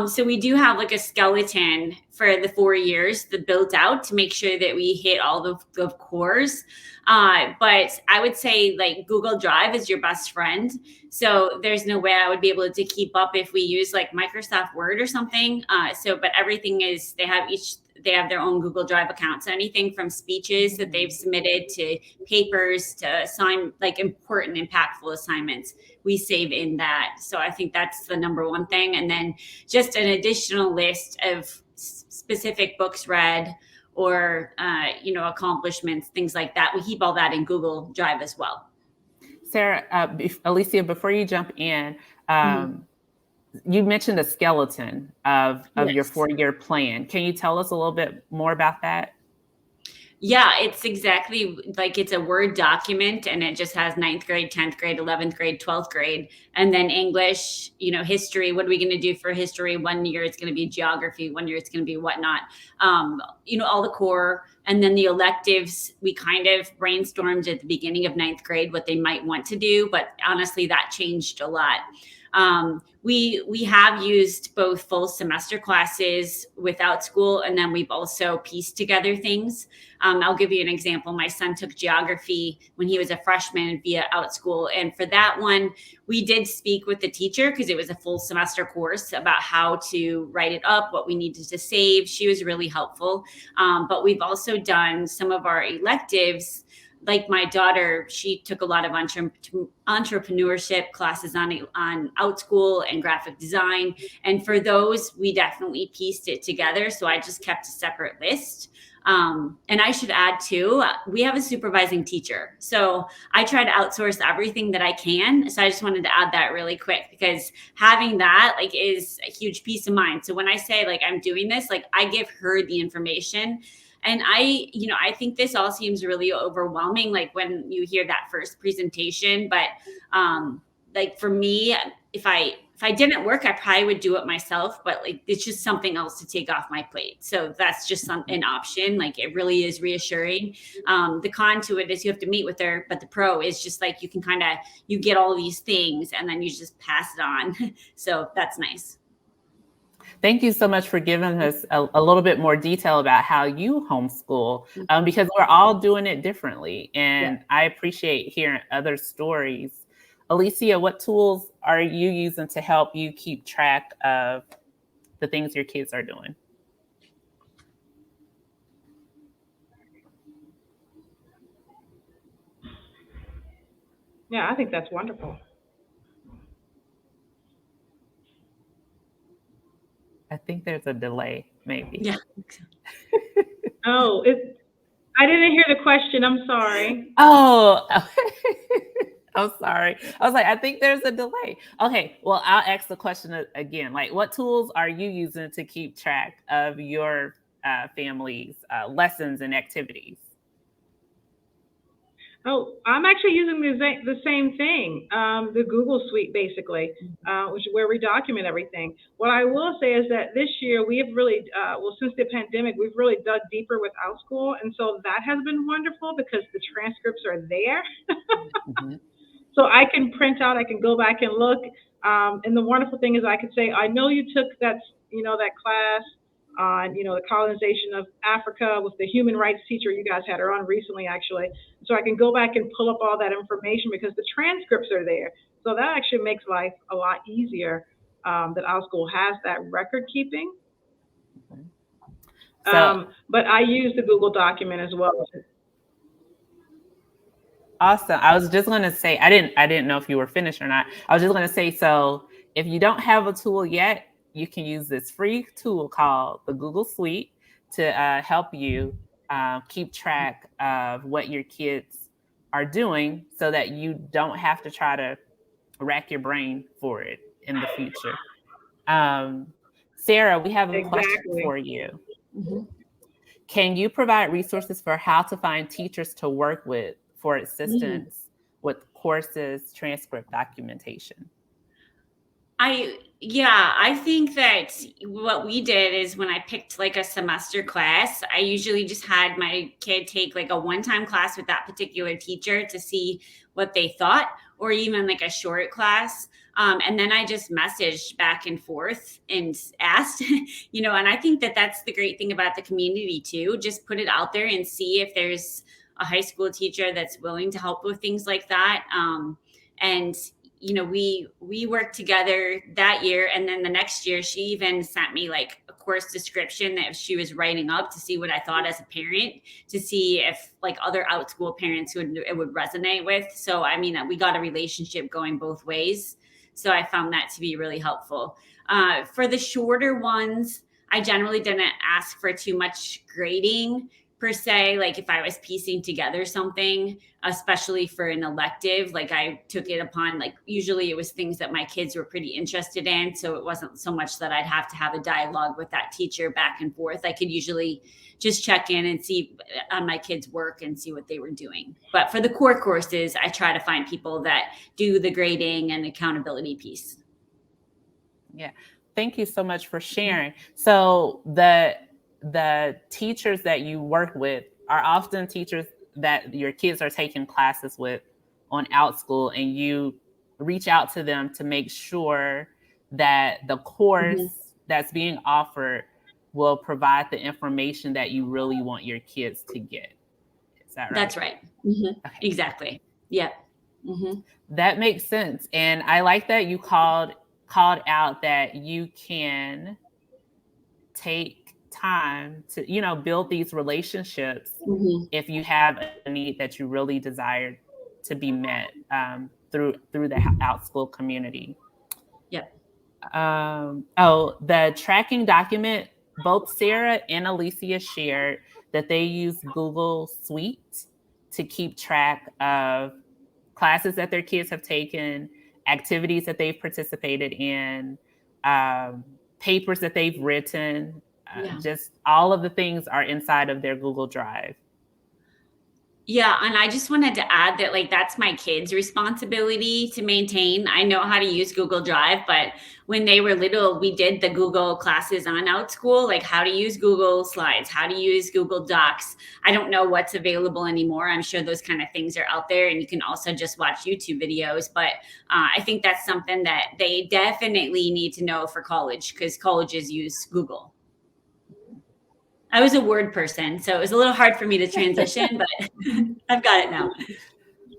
So we do have like a skeleton for the 4 years that built out to make sure that we hit all the cores. But I would say like Google Drive is your best friend. So there's no way I would be able to keep up if we use like Microsoft Word or something. But everything is, they have their own Google Drive account. So anything from speeches that they've submitted to papers to like important, impactful assignments, we save in that. So I think that's the number one thing. And then just an additional list of specific books read or, accomplishments, things like that. We keep all that in Google Drive as well. Sarah, Alycia, before you jump in, you mentioned a skeleton of your 4-year plan. Can you tell us a little bit more about that? Yeah, it's exactly like it's a Word document and it just has 9th grade, 10th grade, 11th grade, 12th grade, and then English, history. What are we going to do for history? 1 year it's going to be geography. 1 year it's going to be whatnot. All the core. And then the electives, we kind of brainstormed at the beginning of 9th grade what they might want to do, but honestly, that changed a lot. We have used both full semester classes with Outschool, and then we've also pieced together things. I'll give you an example. My son took geography when he was a freshman via Outschool. And for that one, we did speak with the teacher because it was a full semester course about how to write it up, what we needed to save. She was really helpful. But we've also done some of our electives. Like my daughter, she took a lot of entrepreneurship classes on Outschool and graphic design. And for those, we definitely pieced it together. So I just kept a separate list. And I should add too, we have a supervising teacher. So I try to outsource everything that I can. So I just wanted to add that really quick because having that is a huge peace of mind. So when I say I'm doing this, I give her the information. And I think this all seems really overwhelming, when you hear that first presentation. But for me, if I didn't work, I probably would do it myself. But it's just something else to take off my plate. So that's just an option. It really is reassuring. The con to it is you have to meet with her, but the pro is just you can you get all these things and then you just pass it on. So that's nice. Thank you so much for giving us a little bit more detail about how you homeschool, because we're all doing it differently. And I appreciate hearing other stories. Alycia, what tools are you using to help you keep track of the things your kids are doing? Yeah, I think that's wonderful. I think there's a delay, maybe. Yeah. Oh, I didn't hear the question. I'm sorry. Oh, I'm sorry. I was I think there's a delay. Okay, well, I'll ask the question again. What tools are you using to keep track of your family's lessons and activities? Oh, I'm actually using the same thing, the Google Suite, basically, which is where we document everything. What I will say is that this year we have really, since the pandemic, we've really dug deeper with Outschool. And so that has been wonderful because the transcripts are there. So I can print out, I can go back and look. And the wonderful thing is I could say, I know you took that class on, the colonization of Africa with the human rights teacher. You guys had her on recently, actually. So I can go back and pull up all that information because the transcripts are there. So that actually makes life a lot easier, that Outschool has that record keeping. But I use the Google document as well. Awesome. I was just going to say, I didn't know if you were finished or not. I was just going to say, so if you don't have a tool yet, you can use this free tool called the Google Suite to help you keep track of what your kids are doing so that you don't have to try to rack your brain for it in the future. Sarah, we have a question for you. Mm-hmm. Can you provide resources for how to find teachers to work with for assistance with courses, transcript documentation? I think that what we did is when I picked like a semester class, I usually just had my kid take like a one-time class with that particular teacher to see what they thought, or even like a short class. And then I just messaged back and forth and asked, and I think that that's the great thing about the community too. Just put it out there and see if there's a high school teacher that's willing to help with things like that. And we worked together that year, and then the next year she even sent me like a course description that she was writing up to see what I thought as a parent, to see if like other Outschool parents it would resonate with. So I mean, we got a relationship going both ways. So I found that to be really helpful. For the shorter ones, I generally didn't ask for too much grading per se. Like if I was piecing together something, especially for an elective, like I took it upon, like usually it was things that my kids were pretty interested in. So it wasn't so much that I'd have to have a dialogue with that teacher back and forth. I could usually just check in and see on my kids' work and see what they were doing. But for the core courses, I try to find people that do the grading and accountability piece. Yeah. Thank you so much for sharing. So the teachers that you work with are often teachers that your kids are taking classes with on Outschool, and you reach out to them to make sure that the course that's being offered will provide the information that you really want your kids to get. Is that right? That's right. Mm-hmm. Okay. Exactly. Yeah. Mm-hmm. That makes sense. And I like that you called out that you can take time to, build these relationships if you have a need that you really desire to be met through the Outschool community. Yep. The tracking document, both Sarah and Alycia shared that they use Google Suite to keep track of classes that their kids have taken, activities that they've participated in, papers that they've written. Just all of the things are inside of their Google Drive. Yeah. And I just wanted to add that like, that's my kids' responsibility to maintain. I know how to use Google Drive, but when they were little, we did the Google classes on Outschool, like how to use Google Slides, how to use Google Docs. I don't know what's available anymore. I'm sure those kind of things are out there, and you can also just watch YouTube videos. But I think that's something that they definitely need to know for college, because colleges use Google. I was a Word person, so it was a little hard for me to transition, but I've got it now.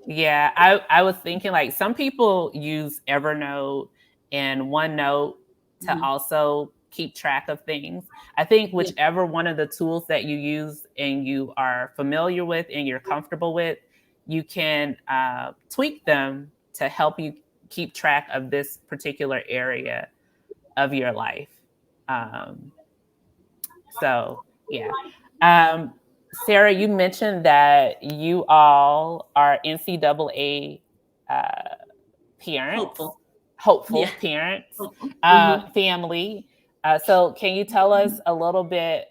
Yeah, I was thinking like some people use Evernote and OneNote to also keep track of things. I think whichever one of the tools that you use and you are familiar with and you're comfortable with, you can tweak them to help you keep track of this particular area of your life. Sarah, you mentioned that you all are NCAA parents, hopeful parents, family. So can you tell us a little bit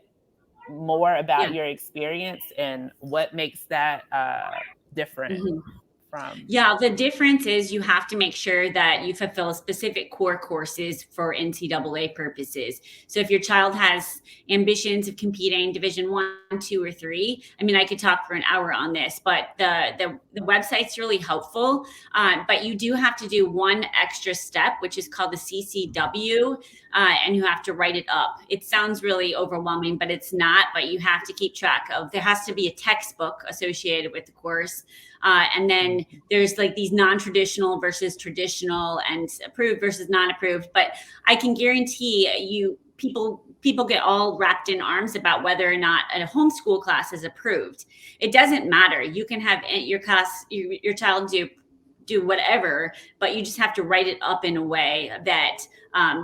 more about your experience and what makes that different from? Yeah, the difference is you have to make sure that you fulfill specific core courses for NCAA purposes. So if your child has ambitions of competing Division 1, 2, or 3, I mean, I could talk for an hour on this, but the website's really helpful. But you do have to do one extra step, which is called the CCW, and you have to write it up. It sounds really overwhelming, but it's not. But you have to keep track of. There has to be a textbook associated with the course. And then there's like these non-traditional versus traditional and approved versus non-approved. But I can guarantee you, people get all wrapped in arms about whether or not a homeschool class is approved. It doesn't matter. You can have your class, your child do whatever, but you just have to write it up in a way that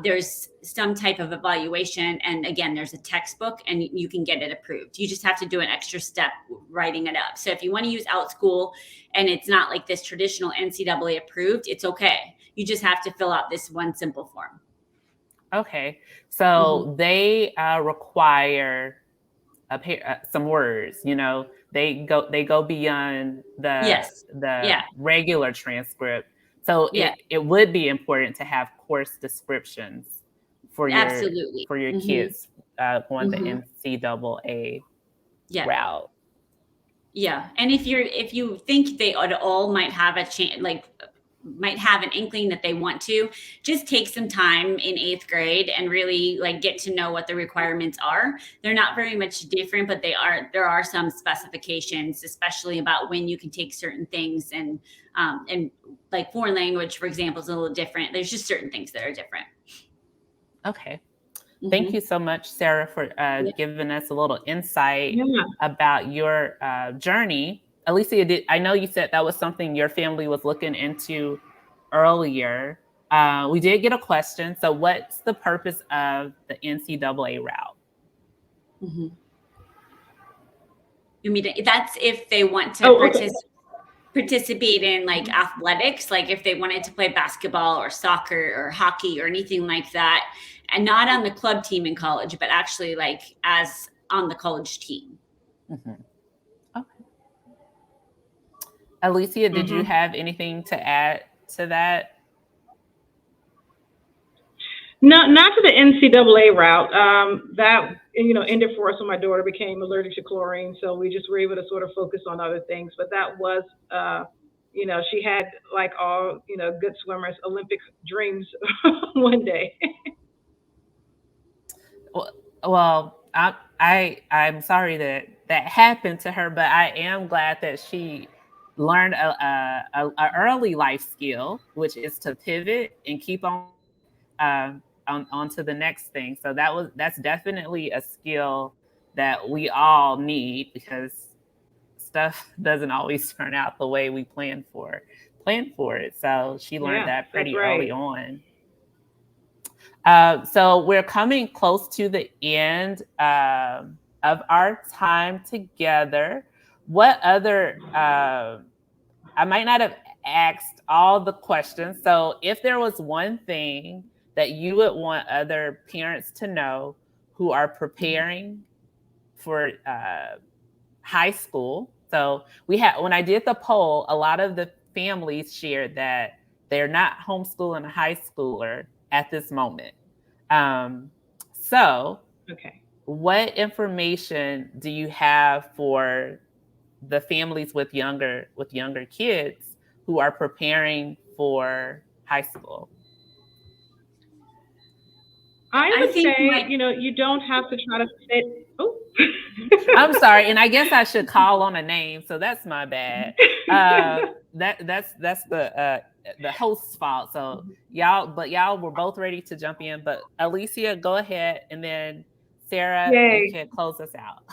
there's some type of evaluation. And again, there's a textbook and you can get it approved. You just have to do an extra step writing it up. So if you want to use Outschool and it's not like this traditional NCAA approved, it's okay. You just have to fill out this one simple form. Okay. So they require some words, they go beyond the regular transcript. So it would be important to have course descriptions for your kids on the NCAA route. Yeah, and if you think they all might have a chance, might have an inkling that they want to, just take some time in 8th grade and really get to know what the requirements are. They're not very much different, but there are some specifications, especially about when you can take certain things, and like foreign language, for example, is a little different. There's just certain things that are different. Okay. Thank you so much, Sarah, for giving us a little insight about your journey. Alycia, I know you said that was something your family was looking into earlier. We did get a question. So what's the purpose of the NCAA route? You mean that's if they want to participate in athletics, like if they wanted to play basketball or soccer or hockey or anything like that, and not on the club team in college, but actually as on the college team. Okay. Alycia, did you have anything to add to that? No, not to the NCAA route. That ended for us when my daughter became allergic to chlorine, so we just were able to sort of focus on other things. But that was, she had all good swimmers, Olympic dreams one day. Well, I'm sorry that happened to her, but I am glad that she learned a early life skill, which is to pivot and keep on to the next thing. So that's definitely a skill that we all need, because stuff doesn't always turn out the way we plan for it. So she learned that pretty early on. So we're coming close to the end of our time together. What other, I might not have asked all the questions. So if there was one thing that you would want other parents to know who are preparing for high school. So when I did the poll, a lot of the families shared that they're not homeschooling a high schooler at this moment. What information do you have for the families with younger kids who are preparing for high school? I would say, you don't have to try to fit. Oh, I'm sorry, and I guess I should call on a name, so that's my bad. That's the host's fault. So y'all were both ready to jump in, but Alycia, go ahead, and then Sarah, you can close us out.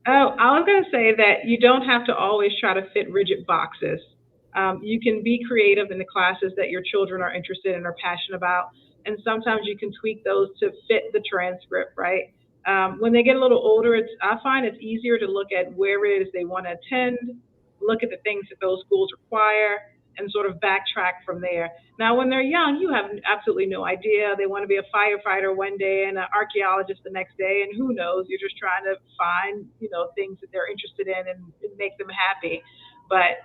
Oh, I was going to say that you don't have to always try to fit rigid boxes. You can be creative in the classes that your children are interested in or passionate about. And sometimes you can tweak those to fit the transcript, right? When they get a little older, I find it's easier to look at where it is they want to attend, look at the things that those schools require, and sort of backtrack from there. Now, when they're young, you have absolutely no idea. They want to be a firefighter one day and an archaeologist the next day, and who knows? You're just trying to find, things that they're interested in and make them happy. But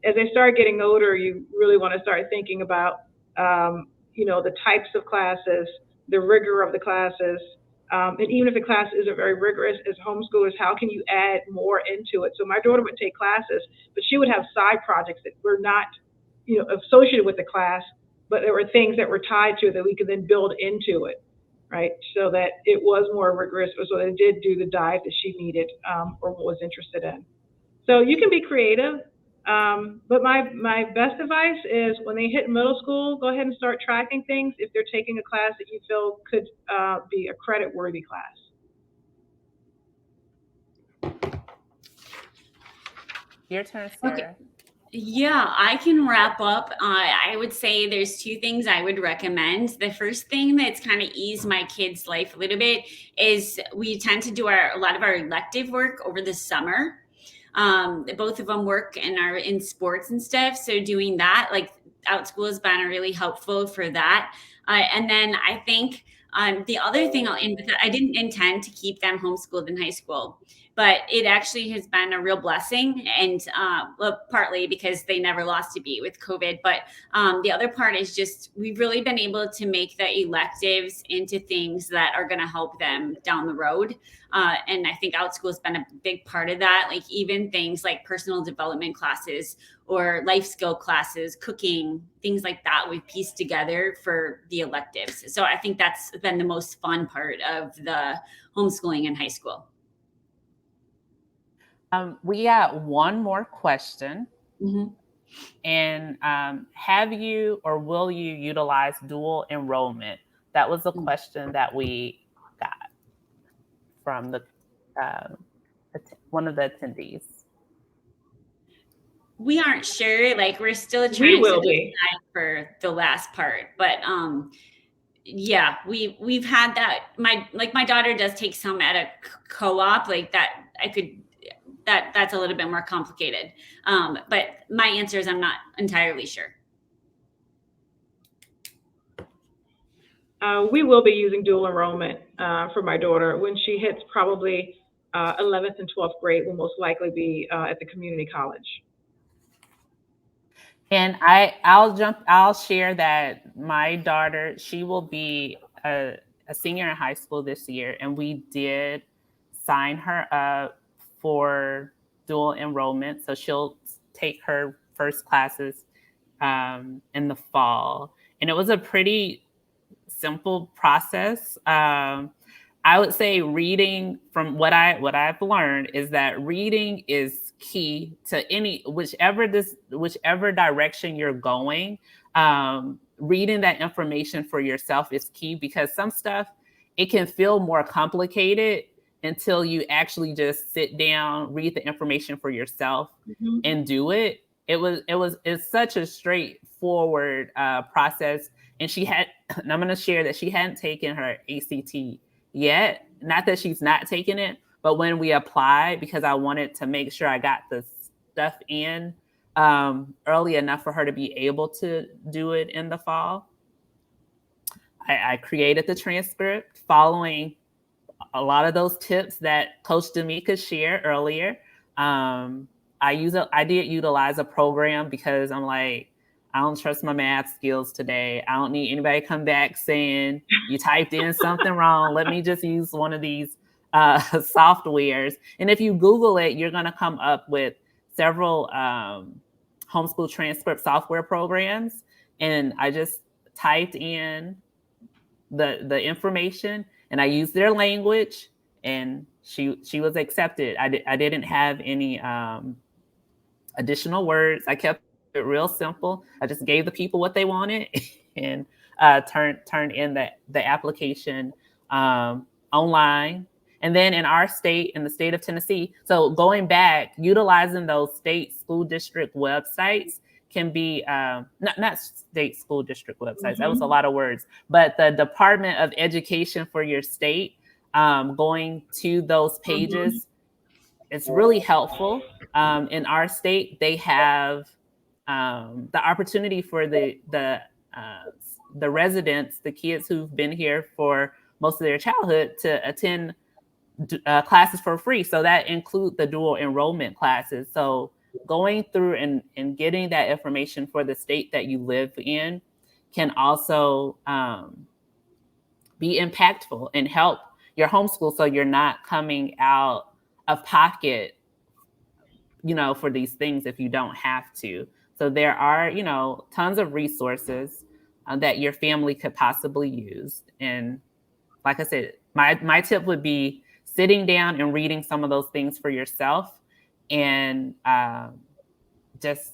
as they start getting older, you really want to start thinking about, the types of classes, the rigor of the classes, and even if the class isn't very rigorous, as homeschoolers, how can you add more into it? So my daughter would take classes, but she would have side projects that were not, associated with the class, but there were things that were tied to it that we could then build into it, right? So that it was more rigorous, so that it did do the dive that she needed or was interested in. So you can be creative. But my best advice is when they hit middle school, go ahead and start tracking things if they're taking a class that you feel could be a credit-worthy class. Your turn, Sarah. Okay. Yeah, I can wrap up. I would say there's two things I would recommend. The first thing that's kind of eased my kids' life a little bit is we tend to do a lot of our elective work over the summer. Both of them work and are in sports and stuff. So doing that, like Outschool has been really helpful for that. And then I think the other thing I'll end with, I didn't intend to keep them homeschooled in high school, but it actually has been a real blessing. And partly because they never lost a beat with COVID. But the other part is just we've really been able to make the electives into things that are going to help them down the road. And I think Outschool has been a big part of that, like even things like personal development classes or life skill classes, cooking, things like that we've pieced together for the electives. So I think that's been the most fun part of the homeschooling in high school. We got one more question. Mm-hmm. And have you or will you utilize dual enrollment? That was a question that we got from the one of the attendees. We aren't sure. Like we're still trying to decide for the last part, but yeah, we've had that. My daughter does take some at a co-op, like that. That's a little bit more complicated. But my answer is I'm not entirely sure. We will be using dual enrollment for my daughter. When she hits probably 11th and 12th grade, we'll most likely be at the community college. And I'll share that my daughter, she will be a senior in high school this year, and we did sign her up for dual enrollment. So she'll take her first classes in the fall. And it was a pretty simple process. I would say reading, from what I've learned, is that reading is key to whichever direction you're going. Reading that information for yourself is key, because some stuff, it can feel more complicated until you actually just sit down, read the information for yourself, and do it. It's such a straightforward process. And I'm going to share that she hadn't taken her ACT yet. Not that she's not taking it, but when we applied, because I wanted to make sure I got the stuff in early enough for her to be able to do it in the fall, I created the transcript following a lot of those tips that Coach Damika shared earlier. I did utilize a program because I'm like, I don't trust my math skills today. I don't need anybody to come back saying you typed in something wrong. Let me just use one of these softwares. And if you Google it, you're going to come up with several homeschool transcript software programs. And I just typed in the information, and I used their language, and she was accepted. I didn't have any additional words. I kept it real simple. I just gave the people what they wanted and turned in the application online. And then in our state, in the state of Tennessee, so going back, utilizing those state school district websites can be, not state school district websites, that was a lot of words, but the Department of Education for your state, going to those pages, it's really helpful. In our state, they have the opportunity for the residents, the kids who've been here for most of their childhood, to attend classes for free. So that include the dual enrollment classes. So going through and getting that information for the state that you live in can also be impactful and help your homeschool, so you're not coming out of pocket, for these things if you don't have to. So there are, tons of resources that your family could possibly use. And like I said, my tip would be sitting down and reading some of those things for yourself, and just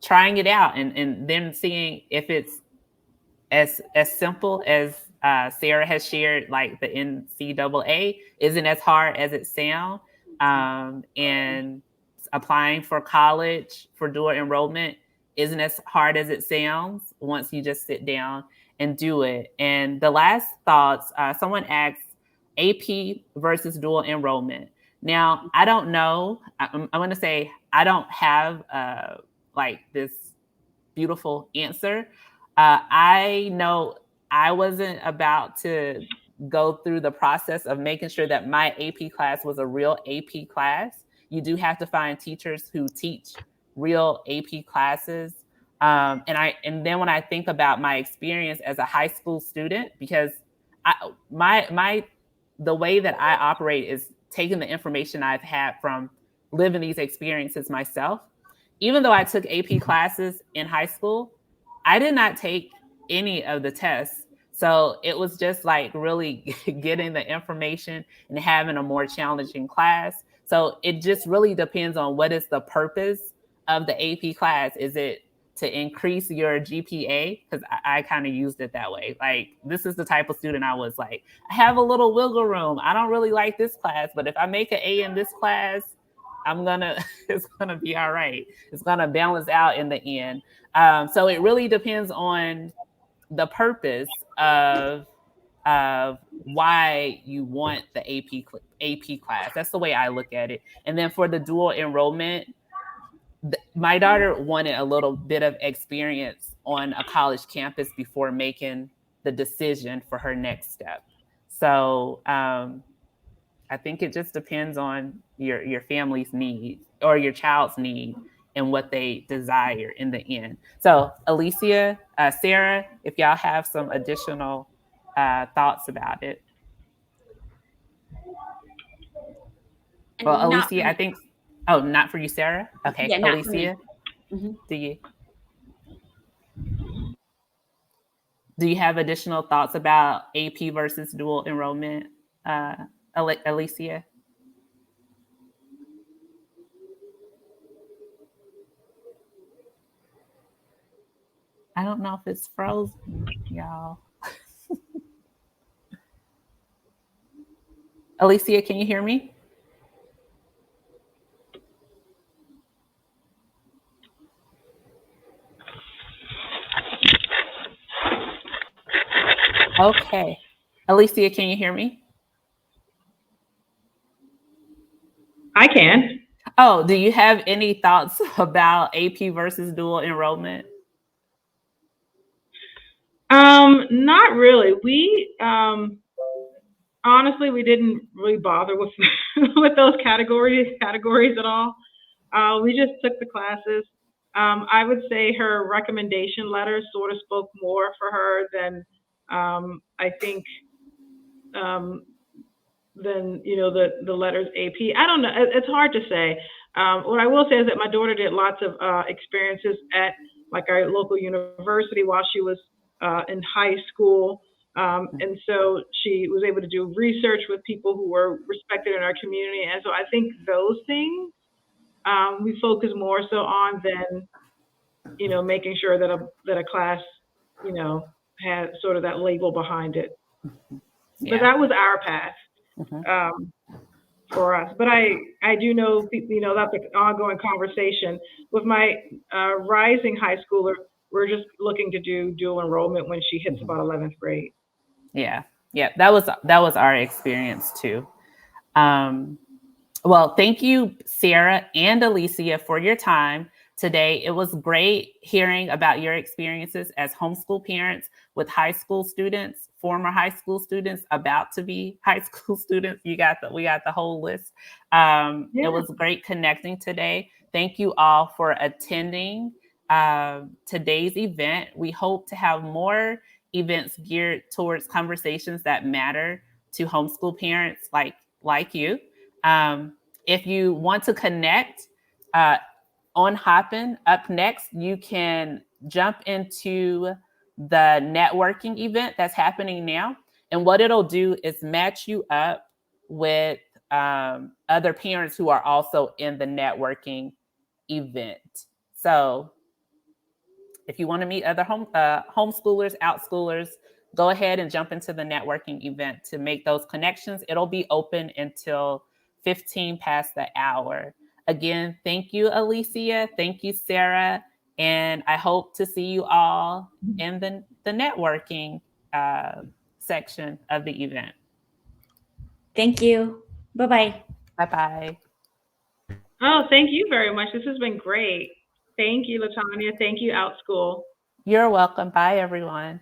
trying it out, and then seeing if it's as simple as Sarah has shared, like the NCAA isn't as hard as it sounds, and applying for college for dual enrollment isn't as hard as it sounds once you just sit down and do it. And the last thoughts, someone asked AP versus dual enrollment. Now, I don't know. I'm going to say I don't have like this beautiful answer. I know I wasn't about to go through the process of making sure that my AP class was a real AP class. You do have to find teachers who teach real AP classes. And then when I think about my experience as a high school student, because the way that I operate is taking the information I've had from living these experiences myself. Even though I took AP classes in high school, I did not take any of the tests. So it was just like really getting the information and having a more challenging class. So it just really depends on what is the purpose of the AP class. Is it to increase your GPA? Because I kind of used it that way. Like, this is the type of student I was like, I have a little wiggle room. I don't really like this class, but if I make an A in this class, it's gonna be all right. It's gonna balance out in the end. So it really depends on the purpose of why you want the AP class. That's the way I look at it. And then for the dual enrollment, my daughter wanted a little bit of experience on a college campus before making the decision for her next step. So I think it just depends on your family's need or your child's need and what they desire in the end. So Alycia, Sarah, if y'all have some additional thoughts about it. Well, Alycia, I think, not for you, Sarah? Okay, yeah, Alycia, do you have additional thoughts about AP versus dual enrollment, Alycia? I don't know if it's frozen, y'all. Alycia, can you hear me? Okay. Alycia, can you hear me? I can. Oh, do you have any thoughts about AP versus dual enrollment? Not really. We honestly, we didn't really bother with with those categories at all. We just took the classes. I would say her recommendation letter sort of spoke more for her than I think than the letters AP. I don't know. It's hard to say. What I will say is that my daughter did lots of experiences at like our local university while she was in high school. And so she was able to do research with people who were respected in our community. And so I think those things we focus more so on than, making sure that a class, had sort of that label behind it. Yeah. But that was our path for us. But I do know, that's an ongoing conversation. With my rising high schooler, we're just looking to do dual enrollment when she hits about 11th grade. Yeah, that was our experience too. Well, thank you, Sarah and Alycia, for your time today. It was great hearing about your experiences as homeschool parents with high school students, former high school students, about to be high school students. We got the whole list. It was great connecting today. thank you all for attending today's event. We hope to have more events geared towards conversations that matter to homeschool parents like you. If you want to connect on Hopin, up next, you can jump into the networking event that's happening now. And what it'll do is match you up with other parents who are also in the networking event. So if you want to meet other homeschoolers, outschoolers, go ahead and jump into the networking event to make those connections. It'll be open until 15 past the hour. Again, thank you, Alycia. Thank you, Sarah. And I hope to see you all in the networking section of the event. Thank you. Bye-bye. Bye-bye. Oh, thank you very much. This has been great. Thank you, LaTanya. Thank you, Outschool. You're welcome. Bye, everyone.